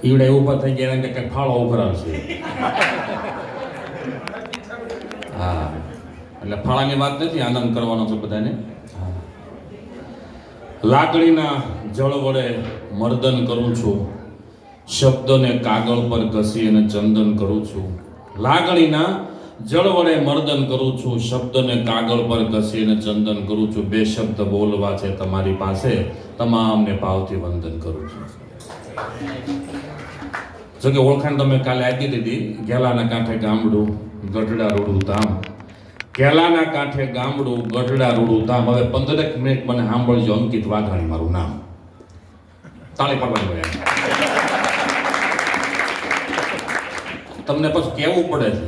ઈવડે ઊભા થઈ ગયા કે કંઈક ફાળો ઉભરાવશે. હા, એટલે ફાળાની વાત નથી, આનંદ કરવાનો છે બધાને. લાકડીના જળ વડે મર્દન કરું છું, શબ્દને કાગળ પર ઘસી અને ચંદન કરું છું. લાગણીના જળ વડે મર્દન કરું છું, શબ્દને કાગળ પર ઘસી અને ચંદન કરું છું. બે શબ્દ બોલવા છે તમારી પાસે, તમામને ભાવથી વંદન કરું છું. જોકે ઓળખાણ તમે કાલે આપી દીધી, ગેલાના કાંઠે ગામડું, ગઢડા રોડું ધામ. ગેલાના કાંઠે ગામડું, ગઢડા રોડું ધામ. હવે 15 મિનિટ મને સાંભળજો, અંકિત વાઘાણી મારું નામ. તાળી પાડવાનું હોય. તમને પછી કહેવું પડે છે,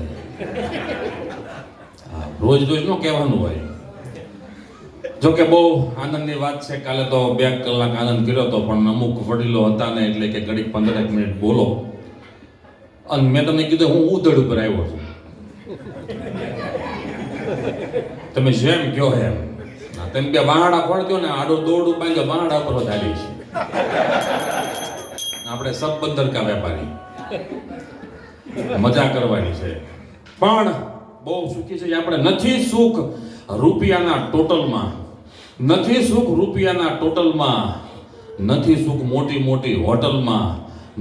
રોજ રોજ ન કહેવાનું હોય. જોકે બહુ આનંદની વાત છે. કાલે તો 2 કલાક આનંદ કર્યો હતો, પણ અમુક વડીલો હતા ને એટલે કે ઘડીક 15 મિનિટ બોલો. અને મેં તમને કીધું હું ઉધડ ઉપર આવ્યો છું, તમે જેમ કહો એમ. તમે બે વાહડા ફળજો ને, આડો દોડું બાંધો, વાહડા ઉપર ચાલી છે. આપણે સબંદર કા વેપારી, મજા કરવાની છે. પણ બહુ સુખી છે આપણે. નથી સુખ રૂપિયાના ટોટલમાં, નથી સુખ રૂપિયાના ટોટલમાં, નથી સુખ મોટી મોટી હોટલમાં,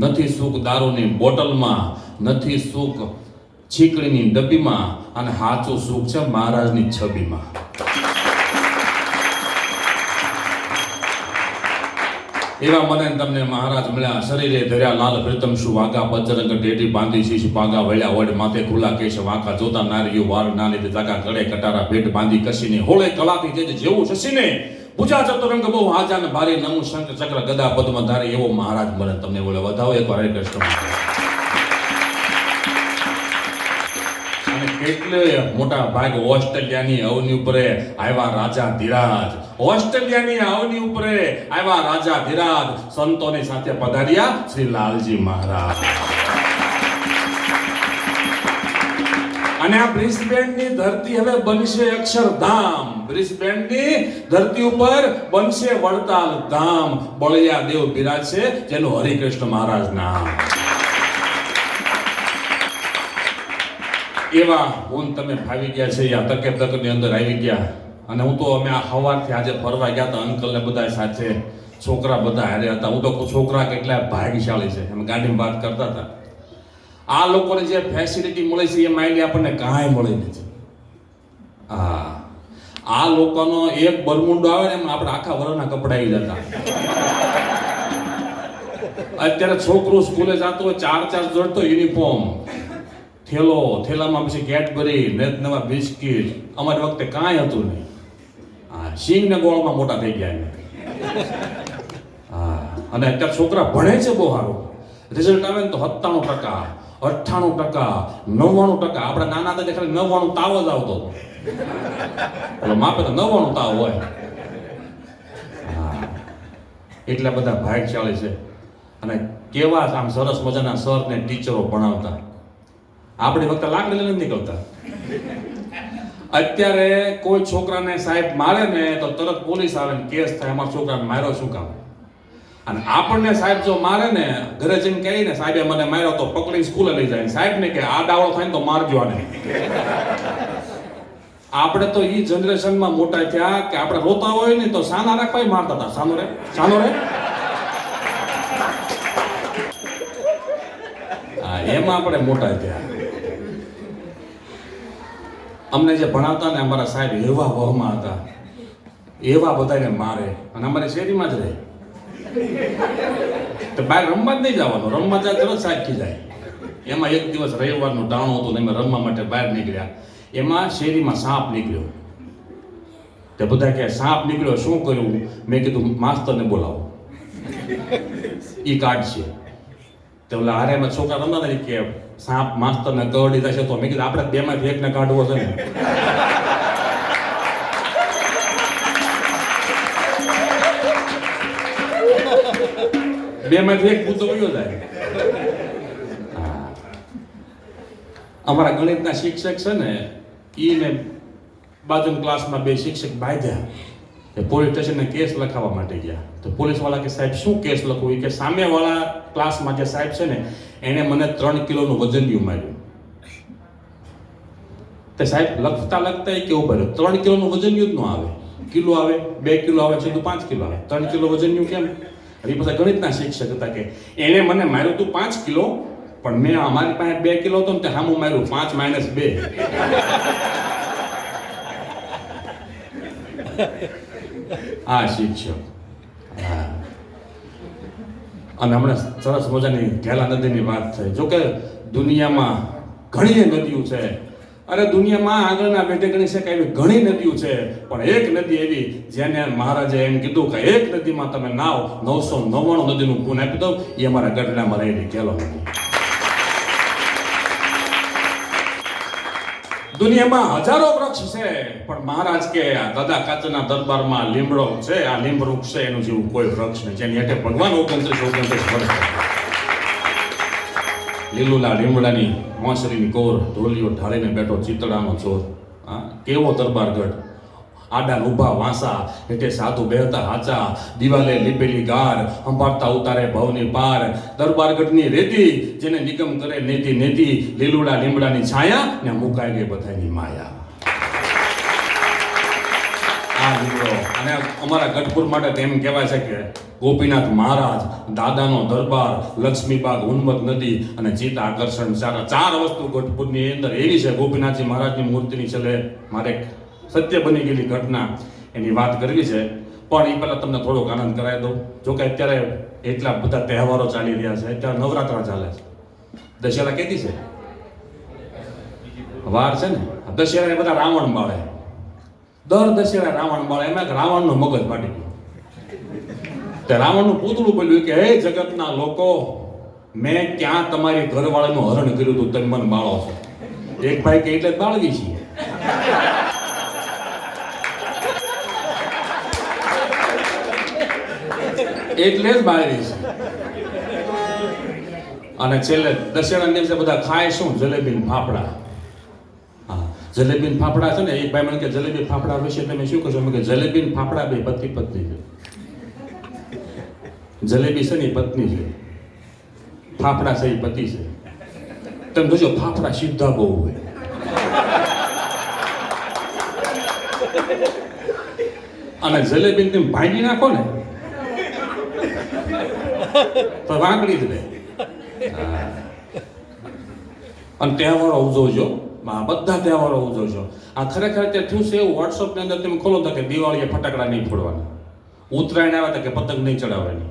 નથી સુખ દારૂની બોટલમાં, નથી સુખ છીકડીની ડબ્બીમાં, અને સાચું સુખ છે મહારાજની છબીમાં. એવા મને તમને મહારાજ મળ્યા, શરીરે ધર્યા લાલ પ્રીતમ શું વાગા, બજરંગ ટેટી બાંધી શીશ પાગા, વળ્યા વડ માથે ખુલ્લા કેશ વાંકા, જોતા નારીઓ વાર નાની જાગા, ગળે કટારા ભેટ બાંધી કસીને, હોળે કલાથી તેજ જેવું શશીને, પૂજા ચતુરંગ બહુ હાજા ને ભારે, નમુ શંખ ચક્ર ગદા પદ્મ ધારે. એવો મહારાજ મને તમને બોલે. વધાવો એકવાર હરે કૃષ્ણ. અને કેટલે મોટા ભાગ ઓસ્ટ્રેલિયાની અવની ઉપર આવ્યા રાજા ધીરાજ, ઓસ્ટ્રેલિયાની અવની ઉપર આવ્યા રાજા ધીરાજ, સંતોની સાથે પધાર્યા શ્રી લાલજી મહારાજ. અને આ બ્રિસ્બેનની ધરતી હવે બનશે અક્ષરધામ, બ્રિસ્બેનની ધરતી ઉપર બનશે વડતાલ ધામ. બળિયા દેવ બિરાજશે, જેનું હરિકૃષ્ણ મહારાજ નામ. એવા હું તમે ફાવી ગયા છે, આ તકે તકની અંદર આવી ગયા. અને હું તો અમે આ સવારથી આજે ફરવા ગયા હતા, અંકલ ને બધા સાથે, છોકરા બધા હારે હતા. હું તો છોકરા કેટલા ભાગ્યશાળી છે, અમે ગાડીમાં વાત કરતા હતા. આ લોકોને જે ફેસિલિટી મળે છે એ માયલી આપણને કાંઈ મળે નથી. આ લોકોનો એક બરમુંડો આવે ને એમ આપણે આખા વરના કપડા આવી જતા. અત્યારે છોકરું સ્કૂલે જતો હોય, 4 જોડતો યુનિફોર્મ, થેલો, થેલામાં પછી કેડબરી, નવા બિસ્કીટ. અમારી વખતે કાંઈ હતું નહીં. સિંગ ને ગોળમાં મોટા થઈ ગયા. અને અત્યારે છોકરા ભણે છે બહુ સારું. રિઝલ્ટ આવે ને તો 97%, 98%, 99%. આપણે નાના હતા ખાલી 99 તાવ જ આવતો હતો. માપે તો 99 તાવ હોય. એટલા બધા ભાગ્યશાળી છે. અને કેવા આમ સરસ મજાના સર ને ટીચરો ભણાવતા. આપણી વખતે લાકડી લઈને નીકળતા. અત્યારે કોઈ છોકરાને સાહેબ મારે ને તો તરત પોલીસ આવે ને કેસ થાય, અમારા છોકરાને માર્યો શું કામ. અને આપણને સાહેબ જો મારે ને, ઘરે જઈને કહે ને સાહેબે મને માર્યો, તો પકડી સ્કૂલે લઈ જાય. સાહેબ ને કે આ ડાવળો થાય ને તો મારજો આને. આપણે તો ઈ જનરેશનમાં મોટા થયા કે આપણે રોતા હોય ને તો સાના રાખવા મારતા હતા. સાનો રે, સાનો રે. એમાં આપણે મોટા થયા. અમને જે ભણાવતા ને અમારા સાહેબ એવા વહમાં હતા, એવા બધાને મારે. અને અમારી શેરીમાં જ રહે. તો બહાર રમવા જ નહીં જવાનું, રમવા જાય તરત સાચી જાય. એમાં એક દિવસ રવિવારનું ટાણું હતું ને એમાં રમવા માટે બહાર નીકળ્યા. એમાં શેરીમાં સાપ નીકળ્યો. તે બધા કહે સાપ નીકળ્યો, શું કર્યું? મેં કીધું માસ્તરને બોલાવો, ઈ કાઢશે. તો ઓલા હારે એમાં છોકરા રમતા હતા કે સાપ માસ્તરને કરડી જશે. તો મેં કીધું આપણે બેમાંથી એકને કાઢવો છે ને. બેમાંથી એક ભૂતો વયો જાય. અમારા ગણિતના શિક્ષક છે ને, ઈને બાજુના ક્લાસમાં 2 શિક્ષક બાંધ્યા. એ પોલીસ સ્ટેશનને કેસ લખાવવા માટે ગયા. તો પોલીસવાળા કે સાહેબ શું કેસ લખવું? એ કે સામેવાળા ક્લાસમાં જે સાહેબ છે ને એને મને 3 કિલોનું વજનિયું માર્યું. તે સાહેબ લખતા એ કેવું ભર્યું? 3 કિલોનું વજનિયું જ ન આવે, કિલો આવે, 2 કિલો આવે, સીધું 5 કિલો આવે. 3 કિલો વજનિયું કેમ? એ પછી ગણિતના શિક્ષક હતા કે એને મને માર્યું હતું 5 કિલો, પણ મેં અમારી પાસે 2 કિલો હતો ને તે સામું માર્યું 5 - 2. આ શિક્ષક. હા. અને હમણાં સરસ મજાની ઘેલા નદીની વાત થઈ. જોકે દુનિયામાં ઘણી નદીઓ છે. અરે દુનિયામાં આગળના બેઠે ગણી શકાય એવી ઘણી નદીઓ છે, પણ એક નદી એવી જેને મહારાજે એમ કીધું કે એક નદીમાં તમે નાવ 999 નદીનું ગુણ આપી દો. એ અમારા ગઢડામાં રહેલી ઘેલો નદી. દુનિયામાં હજારો વૃક્ષ છે, પણ મહારાજ કે દાદા કાચના દરબારમાં લીમડો છે, આ લીંબ વૃક્ષ છે, એનું જેવું કોઈ વૃક્ષ નહીં, જેની હેઠે ભગવાન 29 વર્ષ લીલુલા લીમડાની મોસરીની કોર ઢોલીઓ ઢાળીને બેઠો ચિતડાનો ચોર. હા, કેવો દરબારગઢ! આડા ઊભા વાંસા, હેઠે સાધુ બેહતા હાચા, દિવાલે લીપેલી ગાર, સંભાળતા ઉતારે ભવની પાર. દરબારગઢની રેતી જેને નિગમ કરે નેતી નેતી, લીલુડા લીમડાની છાયા ને મુકાઈ ગઈ બધાની માયા. આ લીમડો. અને અમારા ગઢપુર માટે તેમ કહેવાય છે કે ગોપીનાથ મહારાજ, દાદાનો દરબાર, લક્ષ્મીબાગ, ઉન્મત નદી અને ચિત્ત આકર્ષણ, ચાર વસ્તુ ગઢપુરની અંદર એવી છે. ગોપીનાથજી મહારાજની મૂર્તિની છેલ્લે મારે સત્ય બની ગયેલી ઘટના એની વાત કરવી છે, પણ એ પહેલાં તમને થોડોક આનંદ કરાવી દઉં. જોકે અત્યારે એટલા બધા તહેવારો ચાલી રહ્યા છે. અત્યારે નવરાત્રા ચાલે છે. દશેરા કેદી છે? વાર છે ને. દશેરા એ બધા રાવણ બાળે. દર દશેરા રાવણ બાળે. એમાં રાવણનો મગજ ફાટી ગયો. તે રાવણનું પૂતળું બોલ્યું કે હે જગતના લોકો, મેં ક્યાં તમારી ઘરવાળાનું હરણ કર્યું હતું, તમે મને બાળો છો? એક ભાઈ કે એટલે જ બાળવી છીએ. એટલે જ બાળવી છે. અને છેલ્લે દશેરાના દિવસે બધા ખાય શું? જલેબી ફાફડા. હા, જલેબી ફાફડા છે ને. એક ભાઈ મને કે જલેબી ફાફડા વિશે તમે શું કહેશો? મેં કે જલેબી ફાફડા બે પતિ પત્ની છે. જલેબી છે ને પત્ની છે, ફાફડા છે એ પતિ છે. તમે જોજો ફાફડા સીધા બહુ હોય. અને જલેબી તમે ભાંગી નાખો ને તો વાંકડી જ રહે. અને તહેવારો ઉજવજો, બધા તહેવારો ઉજવજો. આ ખરેખર અત્યારે થયું છે એવું, વોટ્સઅપની અંદર તમે ખોલો તો કે દિવાળીએ ફટાકડા નહીં ફોડવાના, ઉત્તરાયણ આવે તો કે પતંગ નહીં ચડાવવાની,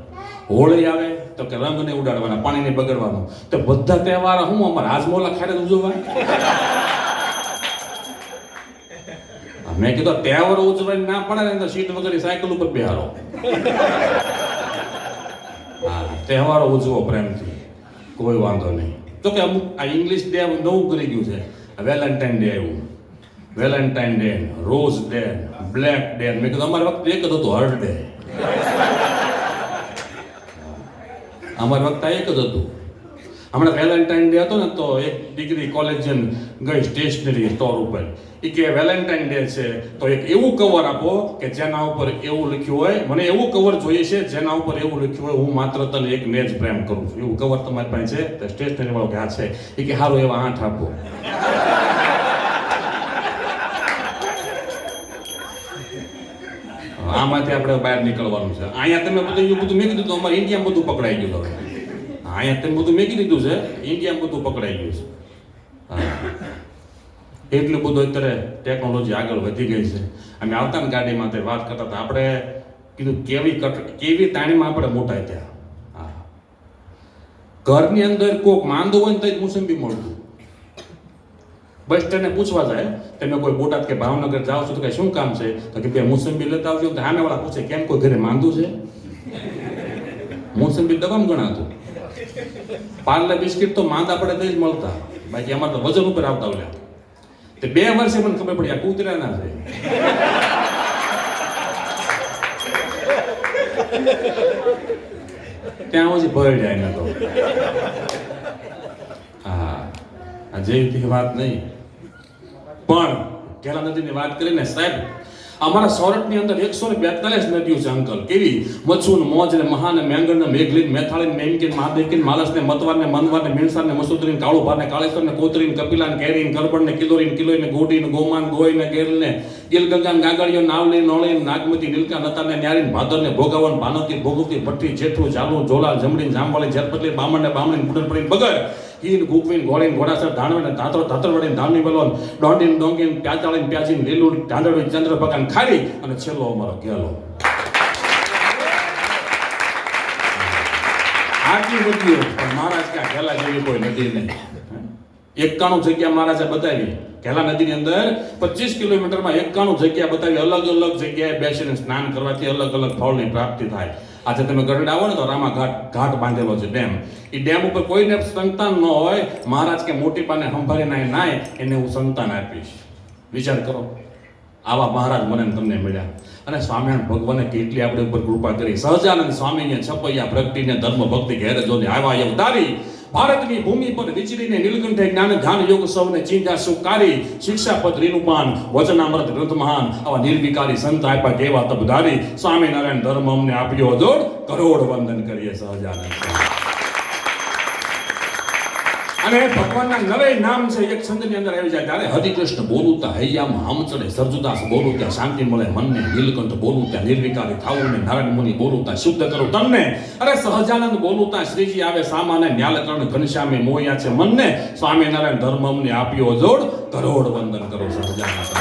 હોળી આવે તો કે રંગ નહીં ઉડાડવાના, પાણી નહીં બગડવાનું. તો બધા તહેવાર હું અમારા હાજમોલા ખાડે ઉજવવા? મેં કીધું તહેવારો ઉજવવાની ના પડે ને તો સીટ વગર સાયકલ ઉપર બેહારો. હા, તહેવારો ઉજવો પ્રેમથી, કોઈ વાંધો નહીં. તો કે અમુક આ ઇંગ્લિશ ડે નવું કરી ગયું છે. વેલેન્ટાઇન ડે આવ્યું, Valentine day, rose day, black day. મેં કીધું અમારી વખતે એક જ હતું, હર્ડ ડે. અમારી વખતે એક જ હતું. હમણાં વેલેન્ટાઇન ડે હતો ને તો એક દીકરી કોલેજ ગઈ સ્ટેશનરી સ્ટોર ઉપર. એ કે વેલેન્ટાઇન ડે છે તો એક એવું કવર આપો કે જેના ઉપર એવું લખ્યું હોય, મને એવું કવર જોઈએ છે જેના ઉપર એવું લખ્યું હોય, હું માત્ર તને એકને જ પ્રેમ કરું છું. એવું કવર તમારી પાસે છે? તો સ્ટેશનરી વાળો કે હા છે. એ કે સારું, એવા 8 આપો. આમાંથી આપણે બહાર નીકળવાનું છે. અહીંયા તમે બધું મેં કીધું, અમારે ઇન્ડિયામાં બધું પકડાઈ ગયું. હવે અહીંયા તમે બધું મેં કીધું છે, ઇન્ડિયામાં બધું પકડાઈ ગયું છે. હા, એટલું બધું અત્યારે ટેકનોલોજી આગળ વધી ગઈ છે. અમે આવતા ને ગાડીમાં તે વાત કરતા હતા, આપણે કીધું કેવી તાણીમાં આપણે મોટા થયા. હા, ઘરની અંદર કોક માંદો હોય ને તો જ મોસંબી મળતું. બસ સ્ટેન્ડને પૂછવા જાય, તમે કોઈ બોટાદ કે ભાવનગર જાઓ છો તો કે શું કામ છે? તો કે બે મોસંબી લેતા આવજો. તો સામેવાળા પૂછે કેમ, કોઈ ઘરે માંદું છે? મોસંબી દવામાં ગણાતું. પાર્લે બિસ્કિટ તો માંદા પડે તો જ મળતા, બાકી અમારે તો વજન ઉપર આવતા હોય. તે 2 વર્ષે મને ખબર પડી આ કૂતરાના છે. ત્યાં પછી ભરી જાય ને તો. હા, જેવી વાત નહીં. પણ ઘેલા નદીની વાત કરીને સાહેબ, અમારા સોરઠની અંદર 142 નદીઓ છે અંકલ. કેવી મચ્છુ ને મોજ ને મહા ને મેંગણ ને મેઘલી મેથાળી ને મેમકી ને મહાદેવકી ને માલસ ને મતવાર ને મનવાર ને મીણસાર ને મસૂદરી ને કાળુભાર ને કાળેશ્વર ને કોતરી ને કપિલા ને કેરી ને કરબણ ને કિલોરી ને કિલોઈ ને ગોડી ને ગોમાન ગોઈ ને ગેલ ને ગીલગંગા ને ગાગળીઓ નાવલી નોળી ને નાગમતી નીલકા નતા ને ન્યારી ને ભાદર ને ભોગાવન ભાનવતી ભોગવતી ભઠ્ઠી જેઠું ચાલુ જોલા જમડી જામવાળી ઝરપટલી બામણ ને બામણી ને પુડરપડી બગર ઈન ગુકવીન ગોળીન ઘોડાસર ધાણવે ને ધાતરો ધાતરવડી ને ધામની બલોન ડોંડીન ડોંગીન પ્યાચાળી ને પ્યાજી ને લીલું ધાંધળી ચંદ્રભગન ખારી અને છેલ્લો અમારો ગેલો. આટલી નદીઓ પણ મહારાજ ક્યાં ઘેલા જેવી કોઈ નદી નહીં. 91 જગ્યા મહારાજે બતાવી. ઘેલા નદીની અંદર 25 કિલોમીટરમાં 91 જગ્યા બતાવી. અલગ અલગ જગ્યાએ બેસીને સ્નાન કરવાથી અલગ અલગ ફળની પ્રાપ્તિ થાય. આજે તમે ગરડ આવો ને તો રામા ઘાટ બાંધેલો છે ડેમ. એ ડેમ ઉપર કોઈને સંતાન ન હોય, મહારાજ કે મોટી પાને સંભાળી નાય એને હું સંતાન આપીશ. વિચાર કરો, આવા મહારાજ મને તમને મળ્યા. અને સ્વામિનારાયણ ભગવાને કેટલી આપણી ઉપર કૃપા કરી. સહજાનંદ સ્વામીને છપૈયા પ્રગટીને ધર્મ ભક્તિ ઘેર જોને આવ્યા અવતારી. ભારતની ભૂમિ પર વિચરીને નીલકંઠે જ્ઞાન ધ્યાન યોગ સૌને ચિંતા સુકારી. શિક્ષાપદ રીનુપાન વચનામૃત ગ્રંથ મહાન આવા નિર્વિકારી સંત આપ્યા કેવા તબધારી. સ્વામિનારાયણ ધર્મ અમને આપ્યો જોડ, કરોડ વંદન કરીએ સહજાનંદ. અને ભગવાનના નવે નામ છે એક છંદની અંદર આવી જાય ત્યારે હરિકૃષ્ણ બોલું ત્યાં હૈયામાં હામ ચડે, સરજુદાસ બોલું ત્યાં શાંતિ મળે મનને, નીલકંઠ બોલું ત્યાં નિર્વિકારી થાવું ને, નારાયણ મુનિ બોલું ત્યાં શુદ્ધ કરું તનને, અરે સહજાનંદ બોલું ત્યાં શ્રીજી આવે સામાને, ન્યાલકર્ણ ઘનશ્યામે મોયા છે મનને. સ્વામિનારાયણ ધર્મ અમને આપ્યો જોડ, કરોડ વંદન કરો સહજાનંદ.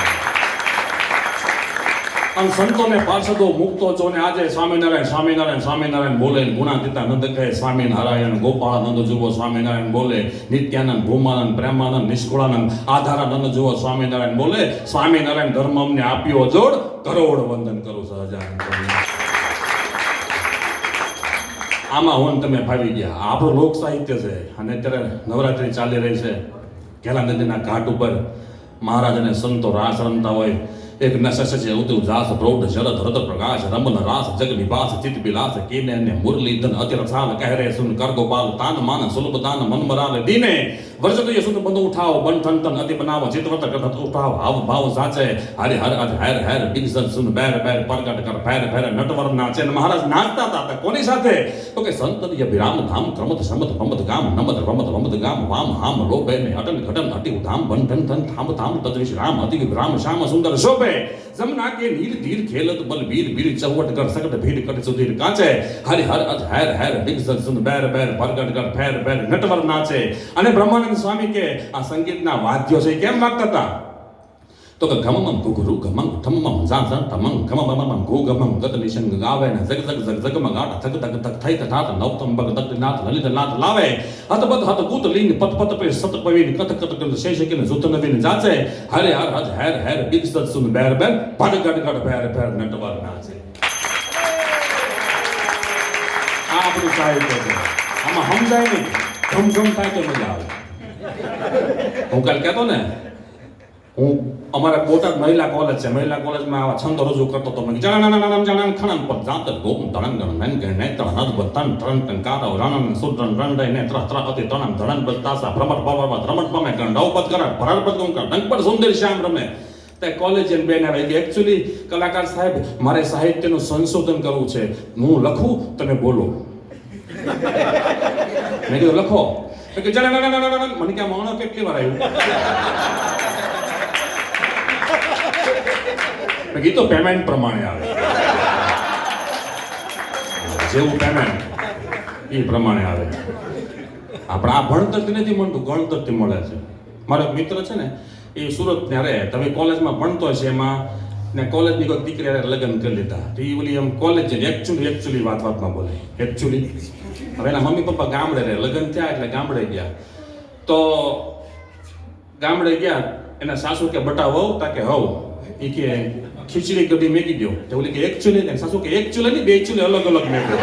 અને સંતોને પાર્ષદો મુક્તો છો ને આજે સ્વામિનારાયણ સ્વામિનારાયણ સ્વામિનારાયણ બોલે. ગુણાતીતા નંદ કહે સ્વામિનારાયણ, ગોપાળાનંદ જુઓ સ્વામિનારાયણ બોલે, નિત્યાનંદ ભૂમાનંદ પ્રેમાનંદ નિષ્કુળાનંદ આધારાનંદ જુઓ સ્વામિનારાયણ બોલે. સ્વામિનારાયણ ધર્મ અમને આપ્યો જોડ, કરોડ વંદન કરું સહજાનંદ. આમાં હું તમે ફાવી ગયા. આપણું લોક સાહિત્ય છે અને અત્યારે નવરાત્રી ચાલી રહી છે. ઘેલા નદીના ઘાટ ઉપર મહારાજ અને સંતો રાસ રમતા હોય. એક નશશે ઉતુ જાસ પ્રૌઢ શરદ હૃદ પ્રકાશ રમન રાસ જગ નિવાસ ચિત બિલાસ કીને ને મુરલી ધન અતિ રસાલ કહરે સુન કર ગોપાલ તાન માન સુલભ દાન મન મરાલ દીને વર્ષ યે સુન બંધ ઉઠાવ બન થન તન અતિ બનાવ ચિતવત કથ ઉઠાવ હાવ ભાવ સાચે હરે હર અજ હેર હેર બિગસન સુન બેર બેર પરગટ કર ફેર ફેર નટવર નાચે. મહારાજ નાચતા હતા કોની સાથે? તો કે સંતન વિરામ ધામ ક્રમત સમત ભમત ગામ નમત રમત વમત ગામ વામ હામ લોભે ને અટન ઘટન અતિ ધામ બન ધન ધન થામ થામ તદ્રિશ રામ અતિ વિરામ શ્યામ સુંદર શોભે. જમના કે નીર ધીર ખેલત બલ વીર વીર ચવટ કર સકટ ભીડ કટ સુધીર કાચે હરિ હર અજ હેર હેર બિગસન સુન બેર બેર પરગટ કર ફેર ફેર નટવર નાચે. અને બ્રહ્માનંદ સ્વામી કે આ સંગીતના વાદ્યો છે કેમ વાગતા હતા? તો કે ગમમ ગુગરુ ગમમ ઠમમ ઝા ઝા ઠમમ ગમમ ગુ ગમમ ગત નિશંગ ગાવે ને જગ જગ જગ જગ મગાટ થક તક તક થઈ તઠાત નવતમ બગ તક નાથ લલિત નાથ લાવે હત બત હત કૂત લીન પત પત પે સત પવીન કત કત કત શેષકિન જુત નવીન જાચે હરે હર હજ હેર હેર બિગ સત સુન બેર બેર ભડ ગડ ગડ ફેર ફેર નટવર નાચે. આ આપણું સાહિત્ય છે. આમાં સમજાય નહીં, ધમ ધમ થાય તો મજા આવે. હું કાલ કહેતો ને, હું અમારા બોટાદ મહિલા કોલેજ છે, મહિલા કોલેજમાં આવા છંદ રજૂ કરતો હતો. મને જાણા જાણા ખણન પર જાત ગોમ તણન ગણ મેન ગણ ને તણ નદ બતન ત્રણ ટન કારો રણન સુરન રંડે ને ત્રા ત્રા અતિ તણન ધણન બતાસા ભ્રમટ પાવરમાં ભ્રમટ પામે ગંડાવ પદ કરા ભરાર પદ ગમ કર ડંક પર સુંદર શ્યામ રમે. તે કોલેજિયન બેન આવે કે એકચ્યુઅલી કલાકાર સાહેબ મારે સાહિત્યનું સંશોધન કરવું છે, હું લખું તમે બોલો. મેં કીધું લખો. કે જાણા મને ક્યાં માણો કેટલી વાર આવ્યું. એ તો પેમેન્ટ પ્રમાણે આવે, જેવું પેમેન્ટ એ પ્રમાણે આવે. આપણે આ ભણતરથી નથી મળતું, ગણતરથી મળે છે. મારો એક મિત્ર છે ને, એ સુરત ત્યાં રહે, તમે કોલેજમાં ભણતો છે એમાં ને કોલેજની કોઈ દીકરી લગ્ન કરી લીધા. તો એ ઓલી એમ કોલેજ છે એકચ્યુઅલી વાતમાં બોલે એકચ્યુઅલી. હવે એના મમ્મી પપ્પા ગામડે રહે, લગ્ન થયા એટલે ગામડે ગયા. તો ગામડે ગયા, એના સાસુ કે બટા વહુ તાકે હવ, એ કે ખીચડી કઢી મેકી દો. તો ઓલી કે એકચ્યુઅલી ને સાસુ કે એકચ્યુઅલી નહીં, બે એકચ્યુઅલી અલગ અલગ મેકો.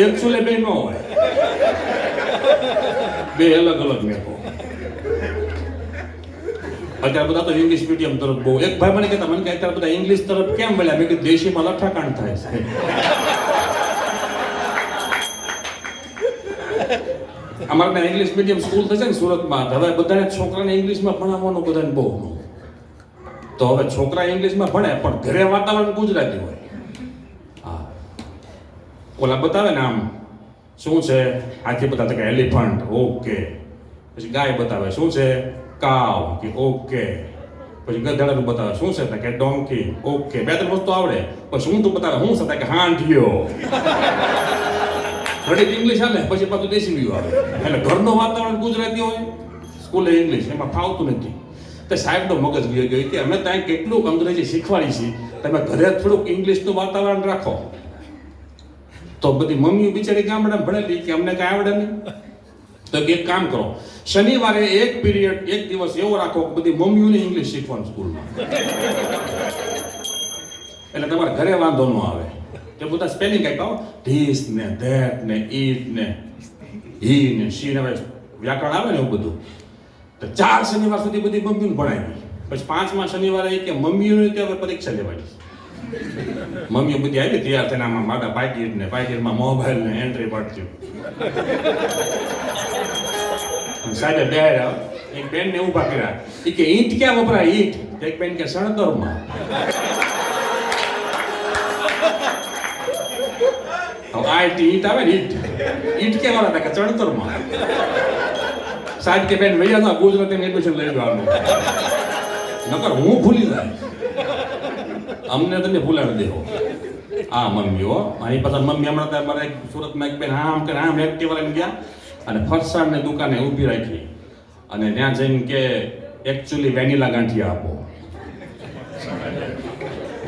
એકચ્યુઅલી બે ન હોય, બે અલગ અલગ મેકો. અત્યારે બધા તો ઇંગ્લિશ મીડિયમ તરફ બહુ. એક ભાઈ મને કહેતા, મને કે અત્યારે બધા ઇંગ્લિશ તરફ કેમ મળ્યા? મેં કીધું દેશીમાં લઠ્ઠાકાંડ થાય છે. અમારે ત્યાં ઇંગ્લિશ મીડિયમ સ્કૂલ થશે ને સુરતમાં, હવે બધાને છોકરાને ઇંગ્લિશમાં ભણાવવાનું બધાને બહુ. તો હવે છોકરા ઇંગ્લિશમાં ભણે પણ ઘરે વાતાવરણ ગુજરાતી હોય. હા, ઓલા બતાવે ને આમ શું છે, આથી બતાવે કે એલિફન્ટ, ઓકે. પછી ગાય બતાવે શું છે, કાવ, કે ઓકે. પછી ગધેડાનું બતાવે શું છે કે ડોંકી, ઓકે. બે ત્રણ વસ્તુ આવડે. પછી ઊંટું બતાવે શું છે કે હાંડિયો. ઘડી ઇંગ્લિશ હાલે, પછી પાછું દેશી વ્યૂ આવે. એટલે ઘરનું વાતાવરણ ગુજરાતી હોય, સ્કૂલે ઇંગ્લિશ, એમાં ફાવતું નથી. તો સાહેબનો મગજ ગયો કે અમે ત્યાં કેટલું અંગ્રેજી શીખવાડી છીએ, તમે ઘરે થોડુંક ઇંગ્લિશનું વાતાવરણ રાખો. તો બધી મમ્મીઓ બિચારી ગામડામાં ભણેલી કે અમને કાંઈ આવડે નહીં. તો એક કામ કરો, શનિવારે એક પીરિયડ એક દિવસ એવો રાખો કે બધી મમ્મીઓને ઇંગ્લિશ શીખવાનું સ્કૂલમાં. એટલે તમારે ઘરે વાંધો ન આવે. તે બધા સ્પેલિંગ આપ્યા, ધીસ ને ધેટ ને ઈટ ને હી ને શી ને વ્યાકરણ આવે ને એવું બધું. તો 4 શનિવાર સુધી બધી મમ્મીઓને ભણાવી. પછી 5મા શનિવારે કે મમ્મીઓને કે હવે પરીક્ષા લેવાની. મમ્મીઓ બધી આવી તૈયાર થઈને આમાં મારા પાકીટમાં મોબાઈલ ને એન્ટ્રી પડતી. સાહેબે બેહાડ્યા, એક બેન ને ઊભા કર્યા. એ કે ઈંટ ક્યાં વપરાય? ઈંટ. એક બેન કે સણતરમાં. ઈંટ આવે ને ઈંટ કેવા હતા કે ચણતરમાં. સાહેબ કે બેન વૈયા હતા ગુજરાતી એડમિશન લઈ જવાનું, નકર હું ભૂલી જાય. અમને તમે ભૂલાડી દેવો. આ મમ્મીઓ મારી પાસે મમ્મી હમણાં અમારે સુરતમાં એક બેન આમ કે આમ એક્ટિવા લઈને ગયા અને ફરસાણની દુકાને ઊભી રાખી અને ત્યાં જઈને કે એકચ્યુઅલી વેનીલા ગાંઠિયા આપો.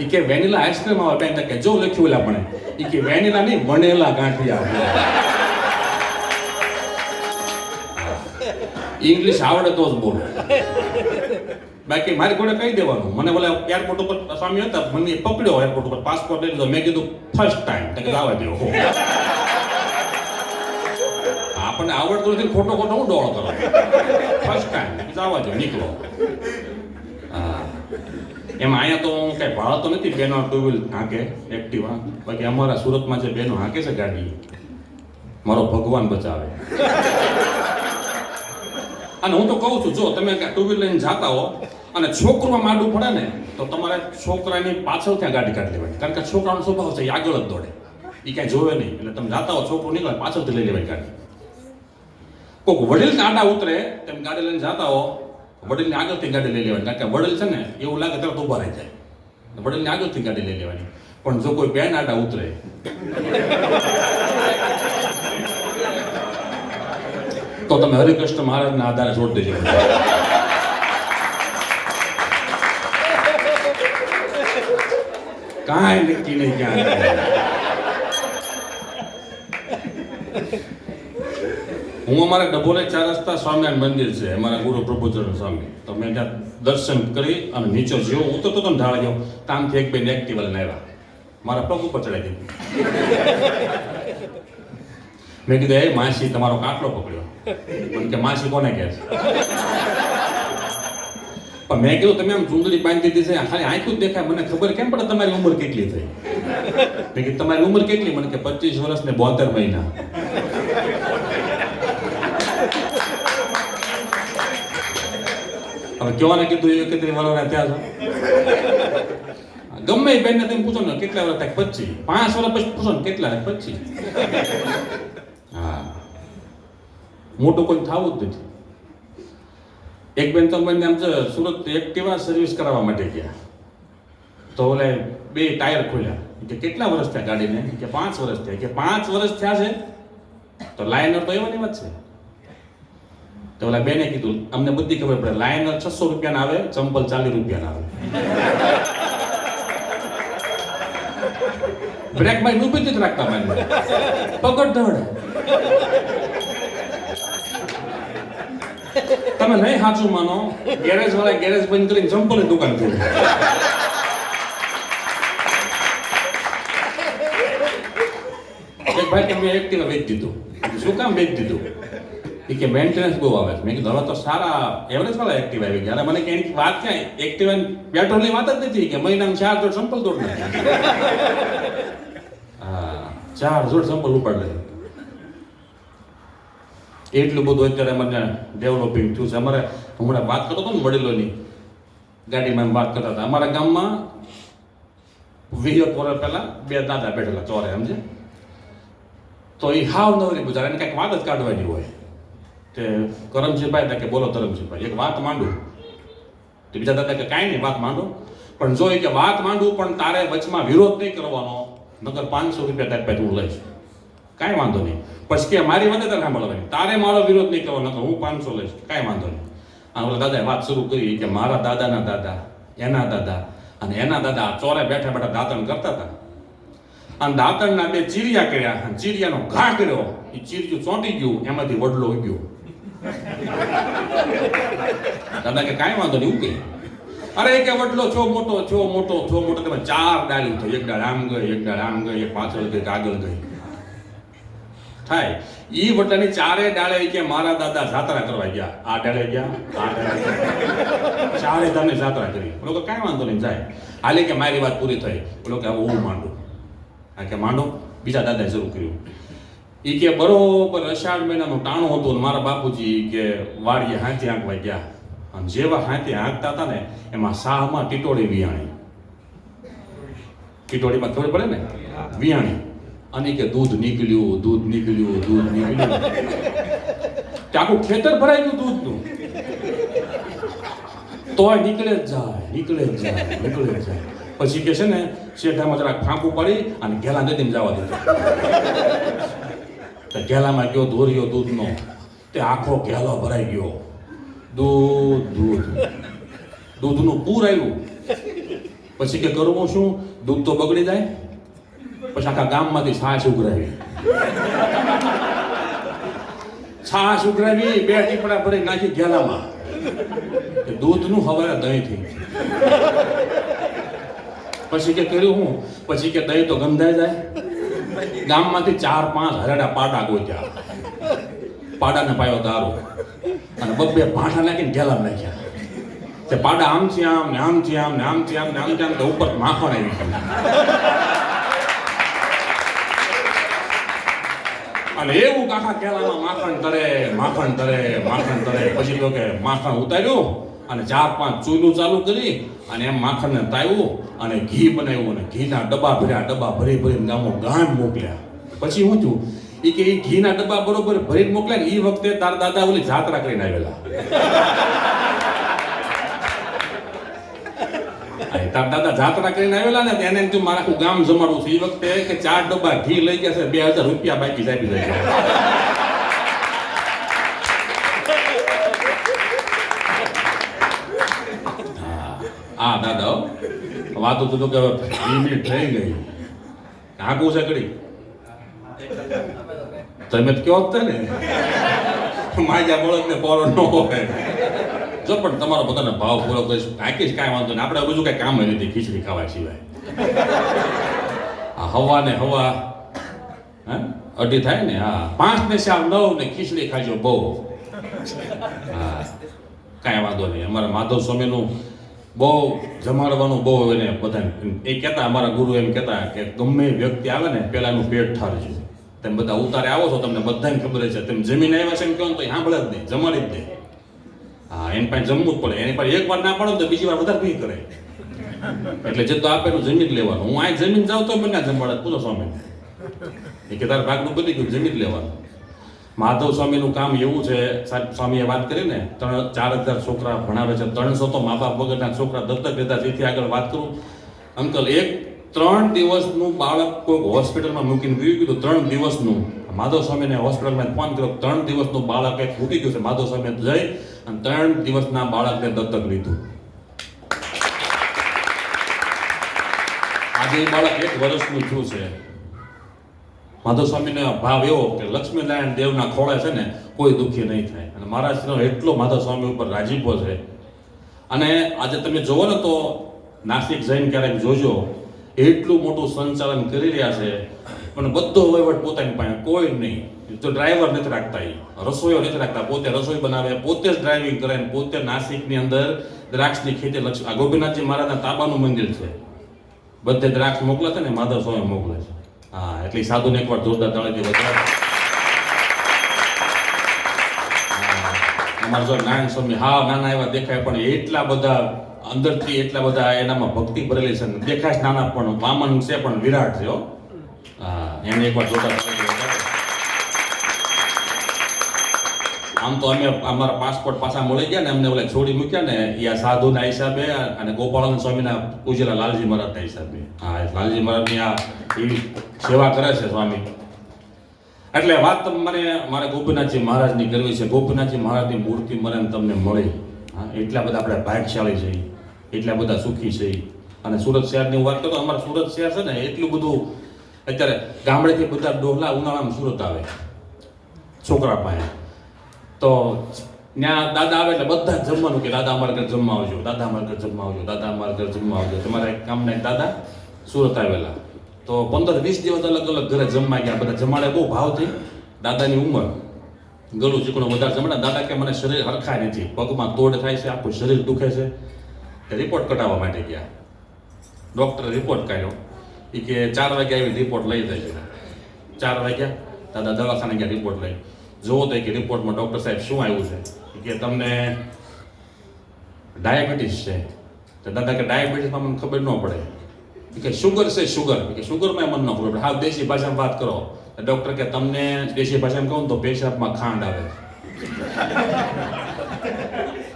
એ કે વેનીલા આઈસ્ક્રીમ આવે બેન કે જો લખ્યું ઓલા પણ એ કે વેનીલા નહીં વણેલા ગાંઠિયા આપો. ઇંગ્લિશ આવડે તો જ બોલો, બાકી મારી જોડે કહી દેવાનું. મને બોલા એરપોર્ટ ઉપર સ્વામી હતા, મને પકડ્યો એરપોર્ટ ઉપર, પાસપોર્ટ લઈ લીધો. મેં કીધું ફર્સ્ટ ટાઈમ કે આવવા દેવો. આપણને આવડતું નથી, ખોટો હું ડોળ કરો. ફર્સ્ટ ટાઈમ આવવા દો, નીકળો. હા, એમાં અહીંયા તો હું કઈ ભાડતો નથી. બેનો 2 વ્હીલ હાંકે, એક્ટિવા. બાકી અમારા સુરતમાં જે બેનો હાંકે છે ગાડી, મારો ભગવાન બચાવે. અને હું તો કહું છું, જો તમે 2 વ્હીલ લઈને જાતા હો અને છોકરામાં માડું પડે ને તો તમારે છોકરાની પાછળ ત્યાં ગાડી કાઢી લેવાની. કારણ કે છોકરાનો સ્વભાવ છે એ આગળ જ દોડે, એ કાંઈ જોવે નહીં. એટલે તમે જાતા હો, છોકરું નીકળે પાછળથી લઈ લેવાની ગાડી. કોઈક વડીલ આડા ઉતરે, તમે ગાડી લઈને જાતા હો, વડીલને આગળથી ગાડી લઈ લેવાની. કારણ કે વડીલ છે ને એવું લાગે તરત ઊભા રહી જાય, વડીલને આગળથી ગાડી લઈ લેવાની. પણ જો કોઈ બેન આડા ઉતરે તો તમે હરિકૃષ્ણ મહારાજના આધારે છોડી દેજો. કાંઈ નક્કી નહીં ક્યાં. હું અમારા ડભોલે 4 રસ્તા સ્વામિનારાયણ મંદિર છે, અમારા ગુરુ પ્રભુચરણ સ્વામી. તો મેં ત્યાં દર્શન કરી અને નીચે જેવો ઉતરતો તો ઢાળ ગયો, તામથી એક બેન એક્ટિવા લઈને આવ્યા, મારા પગ ઉપર ચડાવી દીધું. મેં કીધું એ માસી તમારો કાટલો પકડ્યો. મને કે માસી કોને કહે છે? પણ મેં કીધું તમે આમ ચૂંદડી બાંધી દીધી છે, ખાલી આંખું જ દેખાય, મને ખબર કેમ પડે તમારી ઉંમર કેટલી થઈ? મેં કીધું તમારી ઉંમર કેટલી? મને કે 25 વર્ષ ને 72 મહિના. હવે કેવાને કીધું 31 વર્ષના થયા છો. ગમે એ બેનને તમે પૂછો ને કેટલા વર્ષ થાય? 25. 5 વર્ષ પછી પૂછો ને કેટલા? 25. હા, મોટું કોઈ થવું જ નથી. એક બેન તો મને આમ છે સુરત એક્ટિવા સર્વિસ કરાવવા માટે ગયા, તો ઓલે 2 ટાયર ખોલ્યા. કે કેટલા વર્ષ થયા ગાડીને? કે 5 વર્ષ થયા. કે 5 વર્ષ થયા છે તો લાઇનર તો એવાની વાત છે. તો ઓલા બેને કીધું અમને બધી ખબર પડે, લાઇનર 600 રૂપિયાના આવે, ચંપલ 40 રૂપિયાના આવે. બ્રેક માં ઊભી જ રાખતા મને પકડ ધડ. તમે નહીં સાચું માનો, ગેરેજ વાળા ગેરેજ બંધ કરીને ચંપલની દુકાન ખોલી. એક ભાઈ કે મેં એક્ટિવા વેચી દીધું. શું કામ વેચી દીધું? એ કે મેન્ટેનન્સ બહુ આવે છે. મેં કીધું હવે તો સારા એવરેજ વાળા એક્ટિવા આવી ગયા. મને કે એની વાત ક્યાં, એક્ટિવા પેટ્રોલની વાત જ નથી કે મહિનામાં 4 જોડ ચંપલ દોડ નાખે. હા, 4 જોડ ચંપલ ઉપાડ લે. એટલું બધું અત્યારે મને ડેવલપિંગ થયું છે. અમારે હમણાં વાત કરતો હતો ને વડીલોની ગાડીમાં વાત કરતા હતા. અમારા ગામમાં 20 વર્ષ પહેલા 2 દાદા બેઠેલા ચોરે, સમજે. તો એ હાવ નવરી બજાર, એને કંઈક વાત જ કાઢવાની હોય. તે કરમજીભાઈ હતા કે બોલો ધરમજીભાઈ એક વાત માંડું. તો બીજા દાદા કે કાંઈ નહીં વાત માંડો, પણ જો કે વાત માંડું પણ તારે વચમાં વિરોધ નહીં કરવાનો, નકર 500 રૂપિયા તારી પાસે હું લઈશ. કાંઈ વાંધો નહીં. પછી કે મારી વાત તારે સાંભળવાની, તારે મારો વિરોધ નહીં કરવાનો, નકર હું 500 લઈશ. કાંઈ વાંધો નહીં. આ ઓલા દાદાએ વાત શરૂ કરી કે મારા દાદાના દાદા, એના દાદા અને એના દાદા ચોરે બેઠા બેઠા દાંતણ કરતા હતા. અને દાંતણના 2 ચીરિયા કર્યા અને ચીરિયાનો ઘા કર્યો. એ ચીરિયું ચોંટી ગયું, એમાંથી વડલો ઉગ્યો. દાદા કે કાંઈ વાંધો નહીં, ઉગે. અરે કે વડલો છો મોટો છો મોટો છો મોટો, તમે 4 ડાળી થઈ, એક ડાળ આમ ગઈ, એક ડાળ આમ ગઈ, એક પાછળ ગઈ, આગળ ગઈ થાય. ઈ વડલાની 4 ડાળે કે મારા દાદા જાત્રા કરવા ગયા. આ ડાળે ગયા, આ ડાળે ગયા, 4 ધામની જાત્રા કરી. બોલો કે કાંઈ વાંધો નહીં, જાય. હાલે કે મારી વાત પૂરી થઈ. બોલો કે હવે હું માંડું. આ કે માંડો. બીજા દાદાએ શરૂ કર્યું. એ કે બરોબર અષાઢ મહિનાનું ટાણું હતું ને મારા બાપુજી કે વાડીએ હાથી આંકવા ગયા. અને જેવા હાથી આંકતા હતા ને એમાં શાહમાં ટીટોળી વિયાણી. ટીટોળીમાં ખબર પડે ને, વિયાણી. અને કે દૂધ નીકળ્યું, દૂધ નીકળ્યું, દૂધ નીકળ્યું. આખું ખેતર ભરાઈ ગયું દૂધનું. તોય નીકળે જ જાય, નીકળે જ જાય, નીકળે જ જાય. પછી કે છે ને શેઠામાં જરાક ફાંકું પડી અને ઘેલા નદીમાં જવા દીધું. ઘેલામાં ગયો, ધોર્યો દૂધનો, તે આખો ઘેલો ભરાઈ ગયો. દૂધ દૂધ દૂધનું પૂર આવ્યું. પછી કે કરવું શું, દૂધ તો બગડી જાય. પછી આખા ગામમાંથી છાશ ઉઘરાવી. છાશ ઉઘરાવી 2 ટીપડા ભરી નાખી ઘેલામાં. દૂધનું હવારે દહીં થઈ. પછી કે કર્યું હું, પછી કે દહીં તો ગંધાઈ જાય. ગામમાંથી 4-5 હરડા પાડા ગોત્યા. પાડાને પાયો દારૂ અને 2 ભાંઠા નાખીને ઘેલામાં નાખ્યા. તે પાડા આમથી આમ ને આમથી આમ ને આમથી આમ ને આમથી આમ તો ઉપર માખણ આવી ગયું. અને એવું આખા ઘેલામાં માખણ તરે, માખણ તરે, માખણ તરે. પછી તો કે માખણ ઉતાર્યું અને 4-5 ચૂલું ચાલુ કરી અને એમ માખણને તાવ્યું અને ઘી બનાવ્યું અને ઘીના ડબ્બા ભર્યા. ડબ્બા ભરી ભરીને ગામો ગામ મોકલ્યા. પછી હું થયું, એ કે એ ઘીના ડબ્બા બરોબર ભરીને મોકલ્યા ને એ વખતે તાર દાદા ઓલી જાત્રા કરીને આવેલા. તાર દાદા જાત્રા કરીને આવેલા ને એને તું મારા આખું ગામ જમાડવું છે. એ વખતે કે 4 ડબ્બા ઘી લઈ ગયા છે, 2000 રૂપિયા બાકી આપી દઈ ગયા. હા દાદા વાતો તો કે 20 મિનિટ થઈ ગઈ. આખું છે કડી તમે કયો જ ને માજા બળદને પોરો ન હોય. જો પણ તમારો પોતાનો ભાવ પૂરો કરીશું, કાંઈક કાંઈ વાંધો નહીં. આપણે બીજું કાંઈ કામ નથી ખીચડી ખાવા સિવાય. આ હવા ને હવા અઢી થાય ને, હા 5 ને 4 9 ને ખીચડી ખાજો બહુ. હા કાંઈ વાંધો નહીં. અમારા માધવ સ્વામીનું બહુ જમાડવાનું બહુ એને બધાને એ કહેતા, અમારા ગુરુ એમ કહેતા કે ગમે વ્યક્તિ આવે ને પહેલાં એનું પેટ ઠારજો. તમે બધા ઉતારે આવો છો, તમને બધાને ખબર છે. તમે જમીન આવ્યા છે એમ કહો તો સાંભળે જ નહીં, જમાડી જ નહીં. હા એની પાસે જમવું જ પડે. એની પાસે એક વાર ના પાડો તો બીજી વાર વધારે નહીં કરે. એટલે જે તો આપેલું જમીન લેવાનું. હું આ જમીન જાઉં તો મને જમાડે. પૂછો સ્વામી એ કે તારે ભાગનું બધી ગયું, જમીન લેવાનું. માધવ સ્વામીનું કામ એવું છે, સ્વામીએ વાત કરી ને 4,000 છોકરા ભણાવે છે, 300 તો મા બાપ વગરના છોકરા દત્તક લીધા. જેથી આગળ વાત કરું અંકલ, 3 દિવસનું બાળક કોઈ હોસ્પિટલમાં મૂકીને ગયું કીધું 3 દિવસનું. માધવ સ્વામીને હોસ્પિટલમાં ફોન કર્યો, 3 દિવસનું બાળક એક ફૂટી ગયું છે. માધવ સ્વામીએ જઈ અને 3 દિવસના બાળકને દત્તક લીધું. આજે એ બાળક 1 વર્ષનું થયું છે. માધવ સ્વામીનો ભાવ એવો કે લક્ષ્મીનારાયણ દેવના ખોળે છે ને કોઈ દુઃખી નહીં થાય. અને મહારાજનો એટલો માધવ સ્વામી ઉપર રાજીપો છે. અને આજે તમે જોવો ને તો નાસિક જઈને ક્યારેક જોજો, એટલું મોટું સંચાલન કરી રહ્યા છે. પણ બધો વહીવટ પોતાની પાસે, કોઈ નહીં. તો ડ્રાઈવર નથી રાખતા, એ રસોઈઓ નથી રાખતા, પોતે રસોઈ બનાવે, પોતે જ ડ્રાઇવિંગ કરે, પોતે નાસિકની અંદર દ્રાક્ષની ખેતી. આ ગોપીનાથજી મહારાજના તાબાનું મંદિર છે, બધે દ્રાક્ષ મોકલે છે ને માધવ સ્વામી મોકલે છે. હા એટલે સાધુને એકવાર જોરદાર તાળીથી વધારે. અમારા જો નારાયણ સ્વામી હા નાના એવા દેખાય પણ એટલા બધા અંદરથી એટલા બધા એનામાં ભક્તિ ભરેલી છે. દેખાય છે નાના પણ વામન છે પણ વિરાટ છે. હા, એને એકવાર જોતા આમ તો અમે અમારા પાસપોર્ટ પાછા મળી ગયા ને અમને ઓલા છોડી મૂક્યા ને એ આ સાધુના હિસાબે અને ગોપાળાનંદ સ્વામીના પૂજેલા લાલજી મહારાજના હિસાબે. હા, લાલજી મહારાજની આ એવી સેવા કરે છે સ્વામી. એટલે વાત મને મારે ગોપીનાથજી મહારાજની કરવી છે. ગોપીનાથજી મહારાજની મૂર્તિ મને તમને મળી. હા, એટલા બધા આપણે ભાગ્યશાળી છીએ, એટલા બધા સુખી છીએ. અને સુરત શહેરની હું વાત કરું, અમારા સુરત શહેર છે ને એટલું બધું અત્યારે ગામડેથી બધા ડોહલા ઉનાળામાં સુરત આવે છોકરા પાસે. તો ત્યાં દાદા આવે એટલે બધા જમવાનું કે દાદા અમારા ઘર જમવા આવજો, દાદા અમારા ઘર જમવા આવજો, દાદા અમારા ઘર જમવા આવજો. તમારા એક ગામના એક દાદા સુરત આવેલા તો 15-20 દિવસ અલગ અલગ ઘરે જમવા ગયા. બધા જમાડે બહુ ભાવથી. દાદાની ઉંમર ગળું ચીકણું વધારે જમાડે. દાદા કે મને શરીર હરખાય નથી, પગમાં તોડ થાય છે, આખું શરીર દુખે છે. રિપોર્ટ કઢાવવા માટે ગયા. ડૉક્ટરે રિપોર્ટ કાઢ્યો. એ કે 4 વાગ્યા આવી રિપોર્ટ લઈ જાય. 4 વાગ્યા દાદા દવાખાને ગયા રિપોર્ટ લઈ. જોવો તો કે રિપોર્ટમાં ડૉક્ટર સાહેબ શું આવ્યું છે કે તમને ડાયાબિટીસ છે. તો દાદા કે ડાયાબિટીસમાં મને ખબર ન પડે કે શુગર છે, શુગર કે શુગરમાં મને ન ખબર પડે. હા, દેશી ભાષામાં વાત કરો. ડૉક્ટર કે તમને દેશી ભાષામાં કહું તો પેશાબમાં ખાંડ આવે.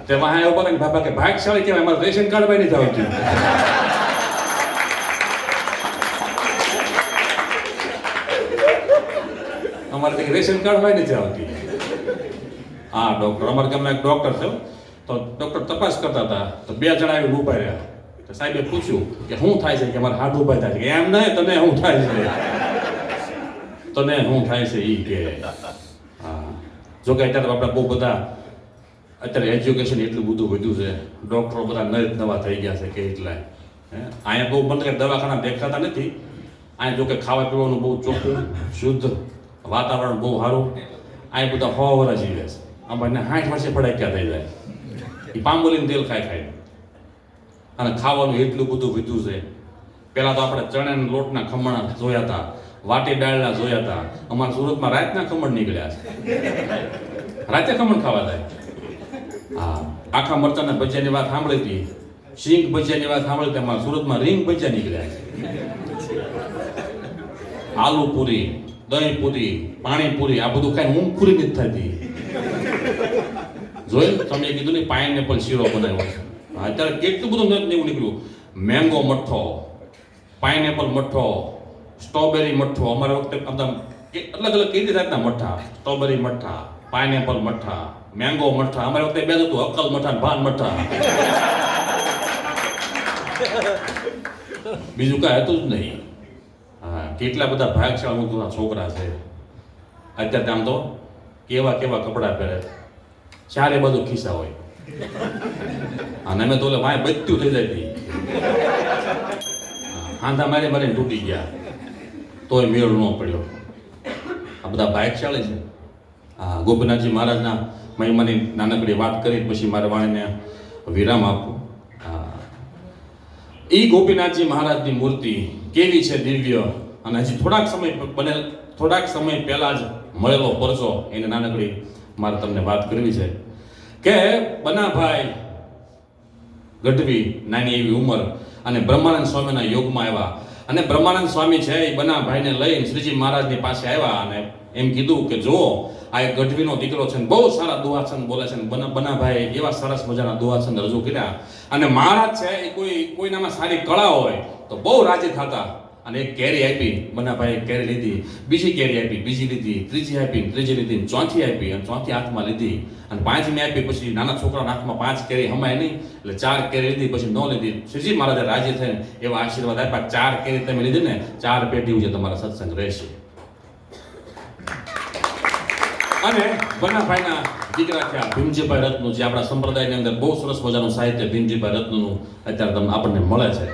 તેમાં હા એવું બોલે બાબા કે ભાગશાળી કહેવાય, અમારે રેશન કાર્ડ પણ નથી આવતું. અમારે રેશન કાર્ડ હોય નથી આવતી. હા, ડૉક્ટર અમારા ગામના એક ડૉક્ટર છે. તો ડૉક્ટર તપાસ કરતા હતા તો 2 જણા આવી ઊભા રહ્યા. તો સાહેબે પૂછ્યું કે શું થાય છે કે અમારે હાથ ઊભા થાય છે કે એમ નહીં, તને શું થાય છે, તને શું થાય છે એ કે. હા, જો કે અત્યારે આપણે બહુ બધા અત્યારે એજ્યુકેશન એટલું બધું વધ્યું છે, ડૉક્ટરો બધા નવા થઈ ગયા છે કે એટલા. અહીંયા બહુ બંધ દવાખાના દેખાતા નથી. અહીંયા જો કે ખાવા પીવાનું બહુ ચોખ્ખું શુદ્ધ વાતાવરણ બહુ સારું. અહીં બધા 100 વર્ષ જીવે છે. આપણને 60 વર્ષે પડાક્યા થઈ જાય. એ પામોલીનું તેલ ખાઈ અને ખાવાનું એટલું બધું વધ્યું છે. પહેલાં તો આપણે ચણાના લોટના ખમણ જોયા હતા, વાટી દાળના જોયા હતા. અમારા સુરતમાં રાતના ખમણ નીકળ્યા છે. રાતે ખમણ ખાવા જાય. હા, આખા મરચાના ભજીયાની વાત સાંભળી હતી, સિંગ ભજીયાની વાત સાંભળી હતી. અમારા સુરતમાં રીંગ ભજીયા નીકળ્યા છે. આલુ પૂરી, દહીં પૂરી, પાણીપુરી, આ બધું ખાઈને ઊંઘ પૂરી નથી થતી. જોયું તમે કીધું ને પાઇનેપલ શીરો બનાવ્યો છે. અત્યારે કેટલું બધું એવું નીકળ્યું. મેંગો મઠ્ઠો, પાઇનેપલ મઠ્ઠો, સ્ટ્રોબેરી મઠ્ઠો. અમારા વખતે અલગ અલગ કઈ જાતના મઠ્ઠા, સ્ટ્રોબેરી મઠ્ઠા, પાઇનેપલ મઠ્ઠા, મેંગો મઠ્ઠા. અમારા વખતે 2 હતું, અક્કલ મઠ્ઠા, ભાન મઠ્ઠા. બીજું કાંઈ હતું જ નહીં. હા, કેટલા બધા ભાગશાળી છોકરા છે અત્યારે. આમ તો કેવા કેવા કપડાં પહેરે, ચારે બાજુ ખિસ્સા હોય. અને અમે તો ભાઈ બચ્યું થઈ જાય હતી. હાંધા મારી મારીને તૂટી ગયા તોય મેળ ન પડ્યો. આ બધા ભાગશાળી છે. હા, ગોપીનાથજી મહારાજના મહિમાની નાનકડી વાત કરી પછી મારે વાણીને વિરામ આપું. એ ગોપીનાથજી મહારાજની મૂર્તિ કેવી છે દિવ્ય. અને હજી થોડાક સમય પહેલા જ મળેલો પરચો એને નાનકડી મારે તમને વાત કરવી છે કે બનાભાઈ ગઢવી નાની એવી ઉંમર અને બ્રહ્માનંદ સ્વામીના યોગમાં આવ્યા. અને બ્રહ્માનંદ સ્વામી છે એ બનાભાઈને લઈને શ્રીજી મહારાજની પાસે આવ્યા અને એમ કીધું કે જો આ એક ગઢવીનો દીકરો છે ને બહુ સારા દુહાસન બોલે છે ને બનાભાઈ એવા સરસ મજાના દુહાસન રજૂ કર્યા. અને મહારાજ છે એ કોઈનામાં સારી કળા હોય તો બહુ રાજી થતા. અને એક કેરી આપી, બનાભાઈ કેરી લીધી, બીજી કેરી આપી, બીજી લીધી, ત્રીજી આપી, ત્રીજી લીધી, ચોથી આપી અને ચોથી હાથમાં લીધી અને 5મી આપી. પછી નાના છોકરાના હાથમાં 5 કેરી હમાય નહીં એટલે 4 કેરી લીધી, પછી ન લીધી. શ્રીજી મહારાજે રાજી થઈને એવા આશીર્વાદ આપ્યા, 4 કેરી તમે લીધી ને 4 પેઢી છે તમારા સત્સંગ રહેશે. અને બનાભાઈના દીકરા થયા ભીમજીભાઈ રત્નુ, જે આપણા સંપ્રદાયની અંદર બહુ સરસ મજાનું સાહિત્ય ભીમજીભાઈ રત્નુનું અત્યારે તમને આપણને મળે છે.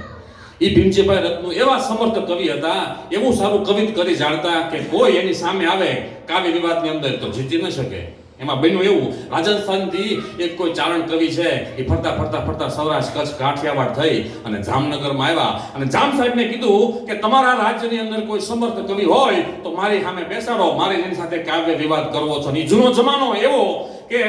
એ ભીમજીભાઈ રત્નુ એવા સમર્થ કવિ હતા, એવું સારું કવિત કરી જાણતા કે કોઈ એની સામે આવે કાવ્ય વિવાદની અંદર તો જીતી ન શકે. એમાં બન્યું એવું, રાજસ્થાનથી એક કોઈ ચારણ કવિ છે એ ફરતા ફરતા ફરતા સૌરાષ્ટ્ર, કચ્છ, કાઠિયાવાડ થઈ અને જામનગરમાં આવ્યા. અને જામ સાહેબને કીધું કે તમારા રાજ્યની અંદર કોઈ સમર્થ કવિ હોય તો મારી સામે બેસાડો, મારે એની સાથે કાવ્ય વિવાદ કરવો છે. એ જૂનો જમાનો એવો કે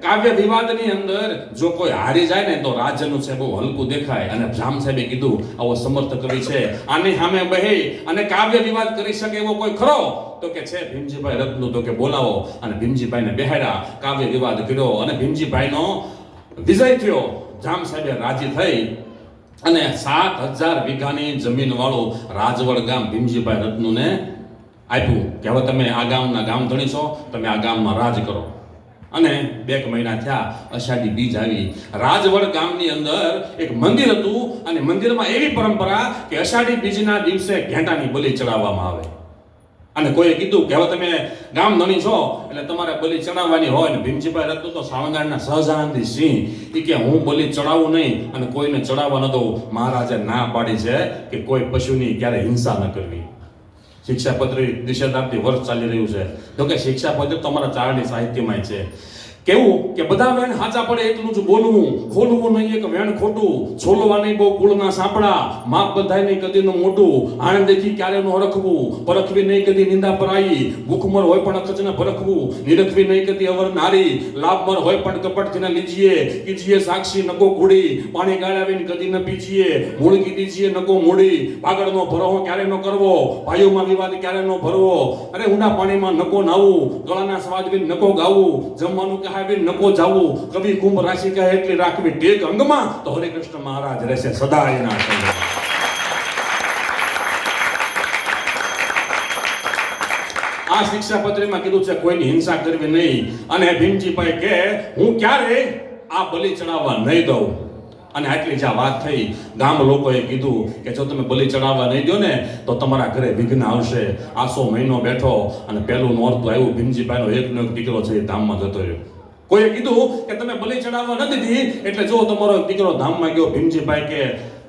કાવ્ય વિવાદની અંદર જો કોઈ હારી જાય ને તો રાજ્યનું છે બહુ હલકું દેખાય. અને જામ સાહેબે કીધું આવો સમર્થ કવિ છે, આની સામે બહી અને કાવ્ય વિવાદ કરી શકે એવો કોઈ ખરો? તો કે છે ભીમજીભાઈ રત્નુ. તો કે બોલાવો. અને ભીમજીભાઈને બેહાડ્યા, કાવ્ય વિવાદ કર્યો અને ભીમજીભાઈનો વિજય થયો. જામ સાહેબે રાજી થઈ અને 7,000 વીઘાની જમીન વાળું રાજવડ ગામ ભીમજીભાઈ રત્નુને આપ્યું કે હવે તમે આ ગામના ગામ ધણી છો, તમે આ ગામમાં રાજ કરો. અને 2 મહિના થયા, અષાઢી બીજ આવી. રાજવડ ગામની અંદર એક મંદિર હતું અને મંદિરમાં એવી પરંપરા કે અષાઢી બીજના દિવસે ઘેટાની બલિ ચડાવવામાં આવે. અને કોઈએ કીધું કે હવે તમે ગામ ધણી છો એટલે તમારે બલિ ચડાવવાની હોય. ને ભીમજીભાઈ રત્નુ તો સાવંગાણના સહજાનંદી સિંહ, એ કે હું બલિ ચડાવું નહીં અને કોઈને ચડાવવા ન દઉં. મહારાજે ના પાડી છે કે કોઈ પશુની ક્યારે હિંસા ન કરવી. શિક્ષાપત્રી નિષેધાર્થી વર્ષ ચાલી રહ્યું છે. જો કે શિક્ષાપત્રી તમારા ચારણી સાહિત્યમાં છે. કેવું કે બધા વેણ હાચા પડે એટલું જ બોલવું, ખોલવું નહીં એક વેણ ખોટું, છોલવા નહીં બહુ કુળના સાંપડા, માપ બધાય નહીં કદીનું મોટું, આણંદ દેખી ક્યારે નો હરખવું, પરખવી નહીં કદી નિંદા પરાઈ, ભૂખમર હોય પણ અકચને ભરખવું, નિરખવી નહીં કદી અવર નારી, લાભમર હોય પણ કપટ થઈને લીજીએ, કીજીએ સાક્ષી નકો કુડી, પાણી ગાળાવીને કદી ન પીજીએ, મૂળગી દીજીએ નકો મૂડી, પાગળનો ભરવો ક્યારે નો કરવો, ભાઈઓમાં વિવાદ ક્યારે નો ભરવો, અરે ઊંડા પાણીમાં નકો નાવું, ગળાના સ્વાદ વિન નકો ગાવું, જમવાનું નકો જાવું, કવિ કુંભ રાશિ કહે એટલી રાખવી ટેક અંગમાં, તો હરિકૃષ્ણ મહારાજ રહેશે સદા એના સંગે. આ શિક્ષાપત્રીમાં કીધું છે કોઈની હિંસા કરવી નહીં. અને ભીમજીભાઈ કે હું ક્યારે આ બલિ ચડાવવા નહીં દઉં. અને આટલી જ વાત થઈ. ગામ લોકોએ કીધું કે જો તમે બલિ ચડાવવા નહીં દો ને તો તમારા ઘરે વિઘ્ન આવશે. આસો મહિનો બેઠો અને પહેલું નોરતું આવ્યું. ભીમજીભાઈનો એકનો એક દીકરો છે એ ધામમાં જતો રહ્યો. કોઈએ કીધું કે તમે બલિ ચડાવવા ન દીધી એટલે જો તમારો દીકરો ધામમાં ગયો. ભીમજીભાઈ કે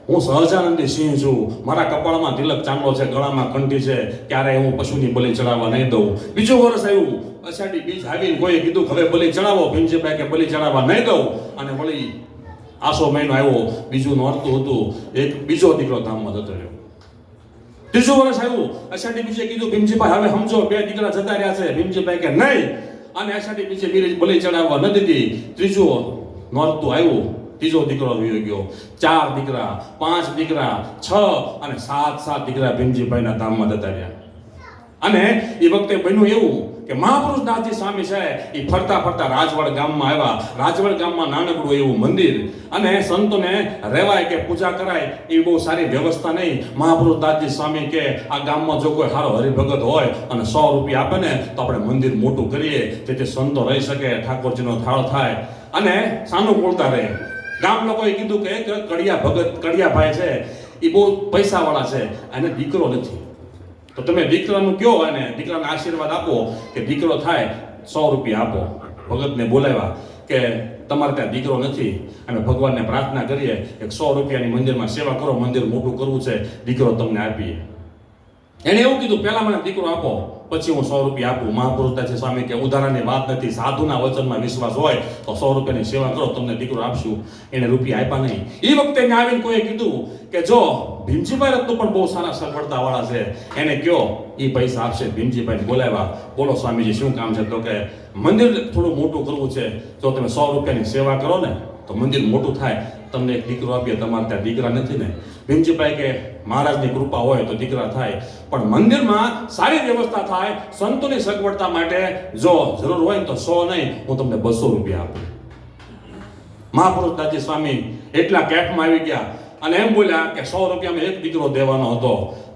હું સહજાનંદી સિંહ છું, મારા કપાળમાં તિલક ચાંદલો છે, ગળામાં કંઠી છે, ક્યારેય હું પશુની બલિ ચડાવવા નહીં દઉં. બીજું વર્ષ આવ્યું, અષાઢી બીજ આવીને કોઈએ કીધું હવે બલિ ચડાવો. ભીમજીભાઈ કે બલિ ચડાવવા નહીં દઉં. અને વળી આસો મહિનો આવ્યો, બીજું નોરતું હતું, એક બીજો દીકરો ધામમાં જતો રહ્યો. ત્રીજું વર્ષ આવ્યું, અષાઢી બીજે કીધું ભીમજીભાઈ હવે સમજો 2 દીકરા જતા રહ્યા છે. ભીમજીભાઈ કે નહીં. અને અષાઢી બીજે બલિ ચડાવવા ન દીધી. ત્રીજું નોરતું આવ્યું, ત્રીજો દીકરો વયો ગયો. 4 દીકરા, 5 દીકરા, 6 અને 7 દીકરા ભીમજીભાઈના ધામમાં જતા રહ્યા. અને એ વખતે બન્યું એવું કે મહાપુરુષ દાસજી સ્વામી છે એ ફરતા ફરતા રાજવડ ગામમાં આવ્યા. રાજવડ ગામમાં નાનકડું એવું મંદિર અને સંતોને રહેવાય કે પૂજા કરાય એવી બહુ સારી વ્યવસ્થા નહીં. મહાપુરુષ દાસજી સ્વામી કે આ ગામમાં જો કોઈ સારો હરિભગત હોય અને 100 રૂપિયા આપે ને તો આપણે મંદિર મોટું કરીએ, જેથી સંતો રહી શકે, ઠાકોરજીનો થાળ થાય અને સાનુકૂળતા રહે. ગામ લોકોએ કીધું કે કડિયા ભગત કડિયાભાઈ છે એ બહુ પૈસાવાળા છે, અને દીકરો નથી. તો તમે દીકરાનું કયો અને દીકરાને આશીર્વાદ આપો કે દીકરો થાય 100 રૂપિયા આપો. ભગતને બોલાવ્યા કે તમારે ત્યાં દીકરો નથી, અમે ભગવાનને પ્રાર્થના કરીએ કે 100 રૂપિયાની મંદિરમાં સેવા કરો, મંદિર મોટું કરવું છે, દીકરો તમને આપીએ. એને એવું કીધું પહેલા મને દીકરો આપો પછી હું 100 રૂપિયા આપું. મહાપુરુષ દાસજી સ્વામી કે ઉધારાની વાત નથી, સાધુના વચનમાં વિશ્વાસ હોય તો 100 રૂપિયાની સેવા કરો, તમને દીકરો આપશું. એને રૂપિયા આપ્યા નહીં. એ વખતે એને આવીને કોઈએ કીધું કે જો ભીમજીભાઈ રત્નુ પણ બહુ સારા સગવડતા વાળા છે, એને કયો એ પૈસા આપશે. ભીમજીભાઈને બોલાવ્યા. બોલો સ્વામીજી શું કામ છે? તો કે મંદિર થોડું મોટું કરવું છે, જો તમે 100 રૂપિયાની સેવા કરો ને તો મંદિર મોટું થાય, તમને એક દીકરો આપીએ. તમારે ત્યાં દીકરા નથી ને? ભીમજીભાઈ કે મહારાજની કૃપા હોય તો દીકરા થાય, પણ મંદિરમાં સારી વ્યવસ્થા થાય, સંતોની સગવડતા માટે જો જરૂર હોય ને તો 100 નહીં, હું તમને 200 રૂપિયા આપું. મહાપુરુષ દાસજી સ્વામી એટલા કેફમાં આવી ગયા અને એમ બોલ્યા કે 100 રૂપિયામાં એક દીકરો દેવાનો હતો,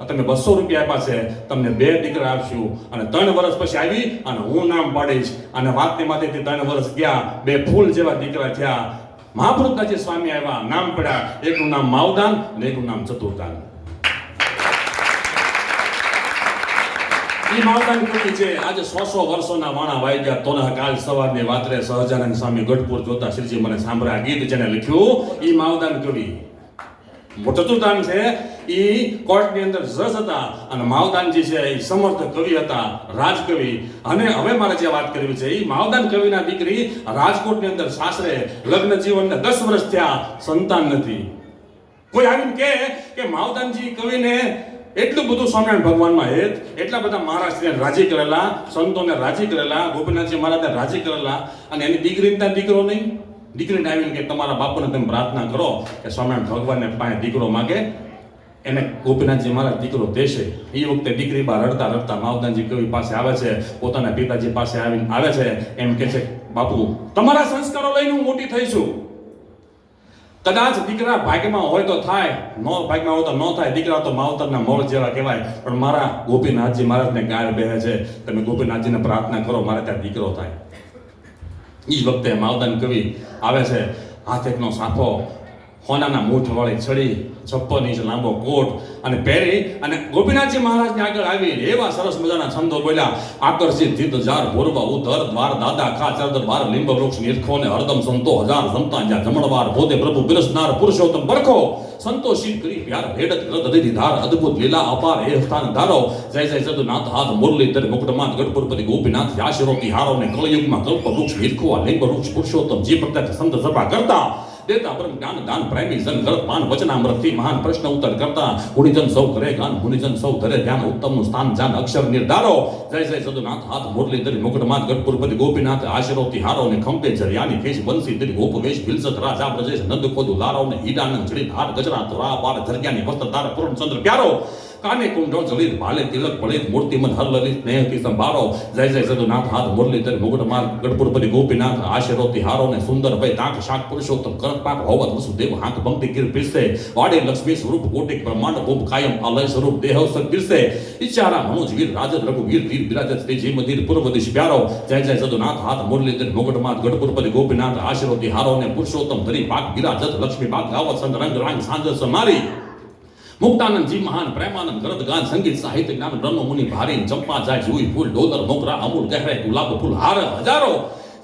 તમે 200 રૂપિયા આપ્યા છે, તમને 2 દીકરા આપશું. અને 3 વર્ષ પછી આવી અને હું નામ પાડીશ. અને વાતની માથેથી 3 વર્ષ ગયા, 2 ફૂલ જેવા દીકરા થયા. મહાપુરુષ દાસજી સ્વામી આવ્યા, નામ પડ્યા. એકનું નામ માવદાન અને એકનું નામ ચતુર્દાન. એ માવદાન કવિ છે. આજે 100 વર્ષોના વાણા વાઈ ગયા. તોને કાલ સવારની વાતરે સહજાનંદ સ્વામી ગઢપુર જોતા શ્રીજી મને સાંભળ્યા ગીત જેને લખ્યું એ માવદાન કવિ. ચતુર્દાન છે એ કોર્ટની અંદર જજ હતા અને માવદાનજી છે એ સમર્થ કવિ હતા, રાજકવિ. અને હવે મારે જે વાત કરવી છે એ માવદાન કવિના દીકરી રાજકોટની અંદર સાસરે લગ્ન જીવનને 10 વર્ષ થયા, સંતાન નથી. કોઈ આવીને કે માવદાનજી કવિને એટલું બધું સ્વામિનારાયણ ભગવાનમાં હેત, એટલા બધા મહારાષ્ટ્રીયને રાજી કરેલા, સંતોને રાજી કરેલા, ગોપીનાથજી મહારાજને રાજી કરેલા, અને એની દીકરીને દીકરો નહીં, દીકરીને આવીને કે તમારા બાપુને તમે પ્રાર્થના કરો કે સ્વામિનારાયણ ભગવાનને પાસે દીકરો માગે, એને ગોપીનાથજી મહારાજ દીકરો દેશે. એ વખતે દીકરી બા રડતા રડતા માવદાનજી કવિ પાસે આવે છે, પોતાના પિતાજી પાસે આવીને આવે છે, એમ કે છે બાપુ તમારા સંસ્કારો લઈને હું મોટી થઈ છું. કદાચ દીકરા ભાગ્યમાં હોય તો થાય, નો ભાગ્યમાં હોય તો ન થાય. દીકરા તો માવતરના મોળ જેવા કહેવાય, પણ મારા ગોપીનાથજી મહારાજને ગાય બેહે છે, તમે ગોપીનાથજીને પ્રાર્થના કરો મારે ત્યાં દીકરો થાય. એ જ વખતે માવદાન કવિ આવે છે, હાથ એકનો સાફો, હોનાના મૂઠ વાળી છડી, 56 ઇંચ લાંબો કોટ અને પહેરી, અને ગોપીનાથજી મહારાજની આગળ આવી એવા સરસ મજાના છંદો બોલ્યા. આકર્ષિત ધીત જાર ભોરવા ઉધર દ્વાર દાદા ખા ચરદ બાર લીંબ વૃક્ષ નિરખો ને હરદમ સંતો હજાર જમતા જ્યાં જમણવાર પોતે પ્રભુ બિરસનાર પુરુષોત્તમ બરખો સંતોષિત કરી પ્યાર ભેડત કૃત દીધી ધાર અદ્ભુત લીલા અપાર એ સ્થાન ધારો જય જય સદુનાથ હાથ મુરલી તર મુકટમાત ગઢપુરપતિ ગોપીનાથ આશીરો હારો ને કળયુગમાં કલ્પ વૃક્ષ નિરખવા લીંબ વૃક્ષ પુરુષોત્તમ જે પ્રત્યક્ષ સંત સભા કરતા દેતા પરમ જ્ઞાન દાન પ્રેમી જન ગરત પાન વચનામૃતથી મહાન પ્રશ્ન ઉત્તર કરતા ગુણીજન સૌ કરે ગાન મુનિજન સૌ ધરે ધ્યાન ઉત્તમનું સ્થાન જાન અક્ષર નિર્ધારો જય જય સદુનાથ હાથ મુરલી ધરી મુકટમાત ગઢપુરપતિ ગોપીનાથ આશરો હારો ને ખંપે જરિયાની ખેસ બંસી ધરી ગોપવેશ ભિલસત રાજા બ્રજેશ નંદ ખોદુ લારો ને હીરાનંદ છડી હાર ગજરા તોરા પાર ધરગ્યાની વસ્ત્ર તાર પૂર્ણચંદ્ર પ્યારો કાને કુંડળ જલિત ભાલે તિલક પળિત મૂર્તિમન હર લલિત સ્નેહથી સંભાળો જય જય સદુનાથ હાથ મુરલી ધરી મુકટમાત ગઢપુરપતિ ગોપીનાથ આશરો હારો ને સુંદર ભય તાક શાક પુરુષોત્તમ કરત પાક હોવત વસુદેવ હાંક પંક્તિ કીર પીરસે વાડે લક્ષ્મી સ્વરૂપ કોટિક બ્રહ્માંડ ભૂપ કાયમ અલય સ્વરૂપ દેહ પીરસે ઈચ્છારા મનોજ વીર રાજત રઘુવીર વીર બિરાજત શ્રી મંદિર પૂર્વ દિશ પ્યારો જય જય સદુનાથ હાથ મુરલી ધરી મુકટમાત ગઢપુરપતિ ગોપીનાથ આશરો હારો ને પુરુષોત્તમ ધરી પાક બિરાજત લક્ષ્મી પાક ગાવત સંત રંગ રાંગ સાંજ સમારી મુક્તાનંદજી મહાન પ્રેમાનંદ ગરદ ગાન સંગીત સાહિત્ય જ્ઞાન બ્રહ્મ મુનિ ભારી ચંપા જાય જુઈ ફૂલ ડોલર મોગરા અમૂલ ગહેરાઈ ગુલાબ ફૂલ હાર હજારો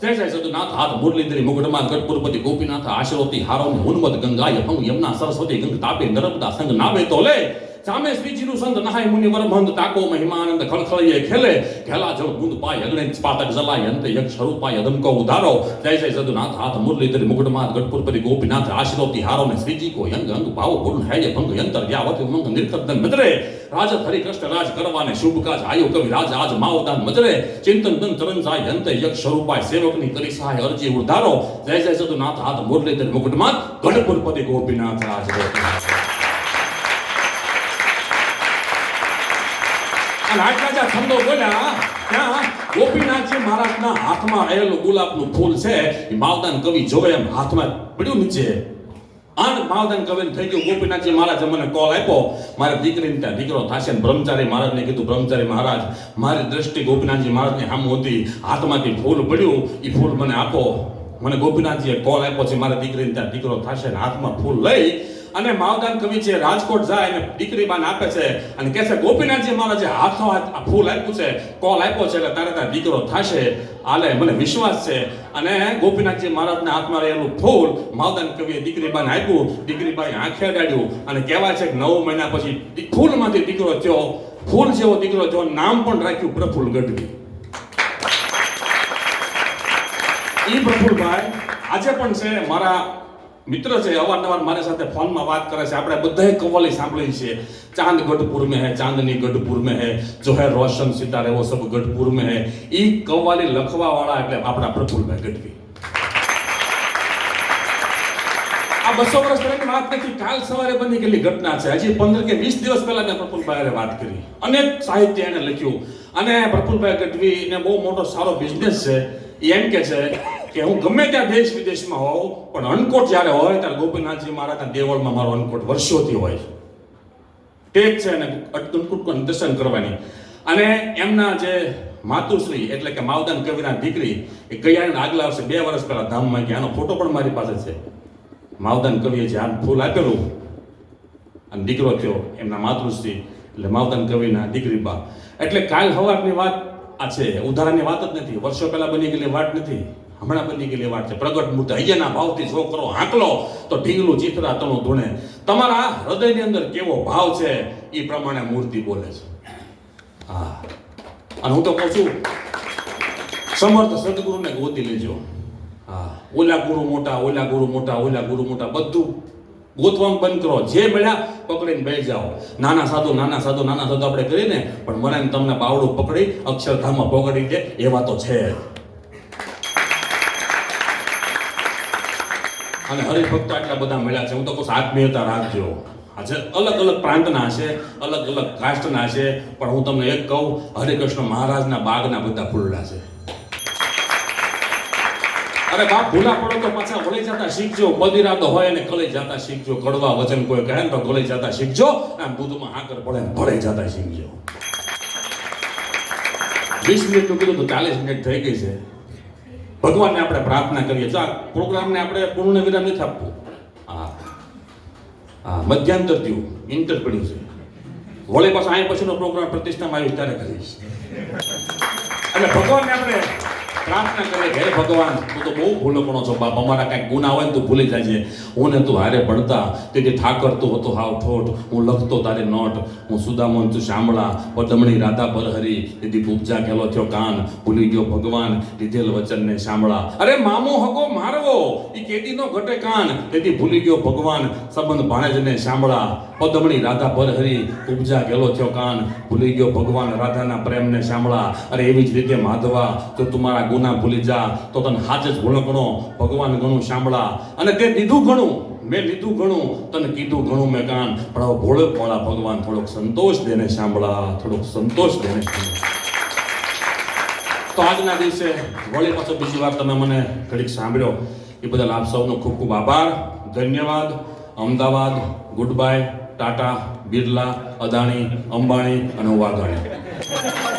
જય જય સદુનાથ હાથ મુરલી ધરી મુકટમાત ગઢપુરપતિ ગોપીનાથ આશરોતી હારો ઉન્મદ ગંગા યમું યમુના સરસ્વતી ગંગ તાપે નર્મદા સંગ નાવે તો લે સામે શ્રીજીનું સંત નહાય મુનિ વરમહંત તાકો મહિમાનંદ ખળખળીએ ખેલે ખેલા જળ બુંદ પાય અગ્નિ પાતક જલાય અંત યક્ષ સ્વરૂપાય અદમકો ઉધારો જય જય સદુનાથ હાથ મુરલી ધરી મુકટમાત ગઢપુરપતિ ગોપીનાથ આશરોતી હારો ને શ્રીજી કો યંગ અંગ ભાવ ગુણ હૈ ભંગ યંતર યાવત ઉમંગ નિરકદન મદરે રાજ હરિ કૃષ્ણ રાજ કરવાને શુભ કાજ આયો કવિ રાજ આજ માવદાન મજરે ચિંતન દન ચરણ જાય અંત યક્ષ સ્વરૂપાય સેવકની કરી સહાય અરજી ઉધારો જય જય સદુનાથ હાથ મુરલી ધરી મુકટમાત ગઢપુરપતિ ગોપીનાથ આશરોતી આટલા જ્યાં છંદો બોલ્યા ત્યાં ગોપીનાથજી મહારાજના હાથમાં રહેલું ગુલાબનું ફૂલ છે એ માવદાન કવિ જોવે એમ હાથમાં પડ્યું નીચે. આન માવદાન કવિને થઈ ગયું ગોપીનાથજી મહારાજે મને કોલ આપ્યો મારી દીકરીને ત્યાં દીકરો થશે ને બ્રહ્મચારી મહારાજને કીધું બ્રહ્મચારી મહારાજ મારી દ્રષ્ટિ ગોપીનાથજી મહારાજની સામે હતી, હાથમાંથી ફૂલ પડ્યું, એ ફૂલ મને આપો. મને ગોપીનાથજીએ કોલ આપ્યો છે મારી દીકરીને ત્યાં દીકરો થશે ને હાથમાં ફૂલ લઈ અને માવદાન કવિ છે રાજકોટ જાય અને દીકરી બાને આપે છે અને કહે છે ગોપીનાથજી મહારાજે હાથો હાથ ફૂલ આપ્યું છે, કોલ આપ્યો છે એટલે તારે ત્યાં દીકરો થશે, આલે મને વિશ્વાસ છે. અને ગોપીનાથજી મહારાજના હાથમાં રહેલું ફૂલ માવદાન કવિએ દીકરી બાને આપ્યું, દીકરી બાએ આંખે અડાડ્યું અને કહેવાય છે કે 9 મહિના પછી ફૂલમાંથી દીકરો થયો, ફૂલ જેવો દીકરો થયો, નામ પણ રાખ્યું પ્રફુલ્લ ગઢવી. ઈ પ્રફુલ્લભાઈ આજે પણ છે મારા મિત્ર છે, અવારનવાર મારી સાથે ફોનમાં વાત કરે છે. આપણે બધાએ કવ્વાલી સાંભળી છે, ચાંદ ગઢપુર में है चांदनी गढ़पुर में है जो है रोशन सितारे वो सब गढ़पुर में है. ઈ કવ્વાલી લખવા વાળા એટલે આપણા પ્રફુલ્લભાઈ ગઢવી. આ 200 વર્ષ પહેલાની વાત નથી, કાલ સવારે બની ગયેલી ઘટના છે. હજી 15 કે 20 દિવસ પહેલા મેં પ્રફુલ્લભાઈ વાત કરી, અનેક સાહિત્ય એને લખ્યું. અને પ્રફુલ્લભાઈ ગઢવી ને બહુ મોટો સારો બિઝનેસ છે. એમ કે છે કે હું ગમે ત્યાં દેશ વિદેશમાં હોઉં પણ અનકોટ જ્યારે હોય ત્યારે ગોપીનાથજી મહારાજના દેવળમાં મારો અનકોટ વર્ષોથી હોય છે. ટેક છે અને અટકુટકુટ દર્શન કરવાની. અને એમના જે માતુશ્રી એટલે કે માવદાન કવિના દીકરી એ ગયા આગલા વર્ષે 2 વર્ષ પહેલા ધામમાં ગયા. આનો ફોટો પણ મારી પાસે છે. માવદાન કવિએ જે આ ફૂલ આપેલું અને દીકરો થયો એમના માતૃશ્રી એટલે માવદાન કવિના દીકરી બા. એટલે કાલ સવારની વાત આ છે, ઉદાહરણની વાત જ નથી, વર્ષો પહેલા બની ગયેલી વાત નથી, હમણાં બની ગયેલી વાત છે. પ્રગટ મૂર્તિ હૈયાના ભાવથી જો કરો હાંકલો તો ઢીંગલું ચિત્રા તણું ધૂણે. તમારા હૃદયની અંદર કેવો ભાવ છે એ પ્રમાણે મૂર્તિ બોલે છે. હા, અને હું તો કહું છું સમર્થ સદગુરુને ગોતી લેજો. હા, ઓલા ગુરુ મોટા, ઓલા ગુરુ મોટા, ઓલા ગુરુ મોટા બધું ગોતવાનું બંધ કરો. જે મળ્યા પકડીને બેસી જાઓ. નાના સાધુ આપણે કરીને પણ મને ને તમને બાવડું પકડી અક્ષરધામમાં પકડી દે એવા તો છે જ. અને હરિભક્તો આટલા બધા મળ્યા છે. હું તો કહું આત્મીયતા રાખજો. આજે અલગ અલગ પ્રાંતના છે, અલગ અલગ કાસ્ટના છે, પણ હું તમને એક કહું, હરિકૃષ્ણ મહારાજના બાગના બધા ફૂલડા છે. અરે બાપ, ભૂલા પડો તો પાછા વળી જતા શીખજો. બદીરાતો હોય ને કળી જતા શીખજો. કડવા વચન કોઈ કહે ને તો ગળી જતા શીખજો. આમ દૂધમાં હાકર પડે ને ભળી જતા શીખજો. 20 મિનિટનું કીધું તો 40 મિનિટ થઈ ગઈ છે. ભગવાનને આપણે પ્રાર્થના કરીએ. જો આ પ્રોગ્રામને આપણે પૂર્ણ વિરામ નથી આપવું. હા, મધ્યાંતર થયું, ઇન્ટર પડ્યું છે. વળી પાછો અહીં પછીનો પ્રોગ્રામ પ્રતિષ્ઠામાં આવ્યું ત્યારે કરીશ. એટલે ભગવાનને આપણે પ્રાર્થના કરે કે હે ભગવાન, તું તો બહુ ભૂલકણો છો બાપ. અમારા કાંઈક ગુના હોય ને તું ભૂલી જાય છે. હું ને તું હારે ભણતા તેથી ઠાકરતું હતો હાવ ઠોઠ. હું લખતો તારી નોટ. હું સુદામન તું શામળા. પદમણી રાધા પરહરી તેથી ઉપજા કેલો થયો કાન. ભૂલી ગયો ભગવાન લીધેલ વચનને શામળા. અરે મામો હગો મારવો એ કેદી નો ઘટે કાન. તેથી ભૂલી ગયો ભગવાન સંબંધ ભાણેજને શામળા. પદમણી રાધા પરહરી ઉપજા કેલો થયો કાન. ભૂલી ગયો ભગવાન રાધાના પ્રેમને શામળા. અરે એવી જ રીતે માધવા, જો તું ગુના ભૂલી જા તો તને હાથ જ ભૂલકણો ભગવાન ઘણું શામળા. અને તે દીધું ઘણું મેં લીધું ઘણું, તને કીધું ઘણું મેં કાન. પણ હવે ભોળકવાળા ભગવાન થોડોક સંતોષ દેને શામળા, થોડોક સંતોષ દેને શામળા. તો આજના દિવસે વળી પાછો બીજી વાર તમે મને ઘડીક સાંભળ્યો એ બદલ આપ સૌનો ખૂબ ખૂબ આભાર, ધન્યવાદ. અમદાવાદ, ગુડ બાય, ટાટા, બિરલા, અદાણી, અંબાણી અને વાઘાણી.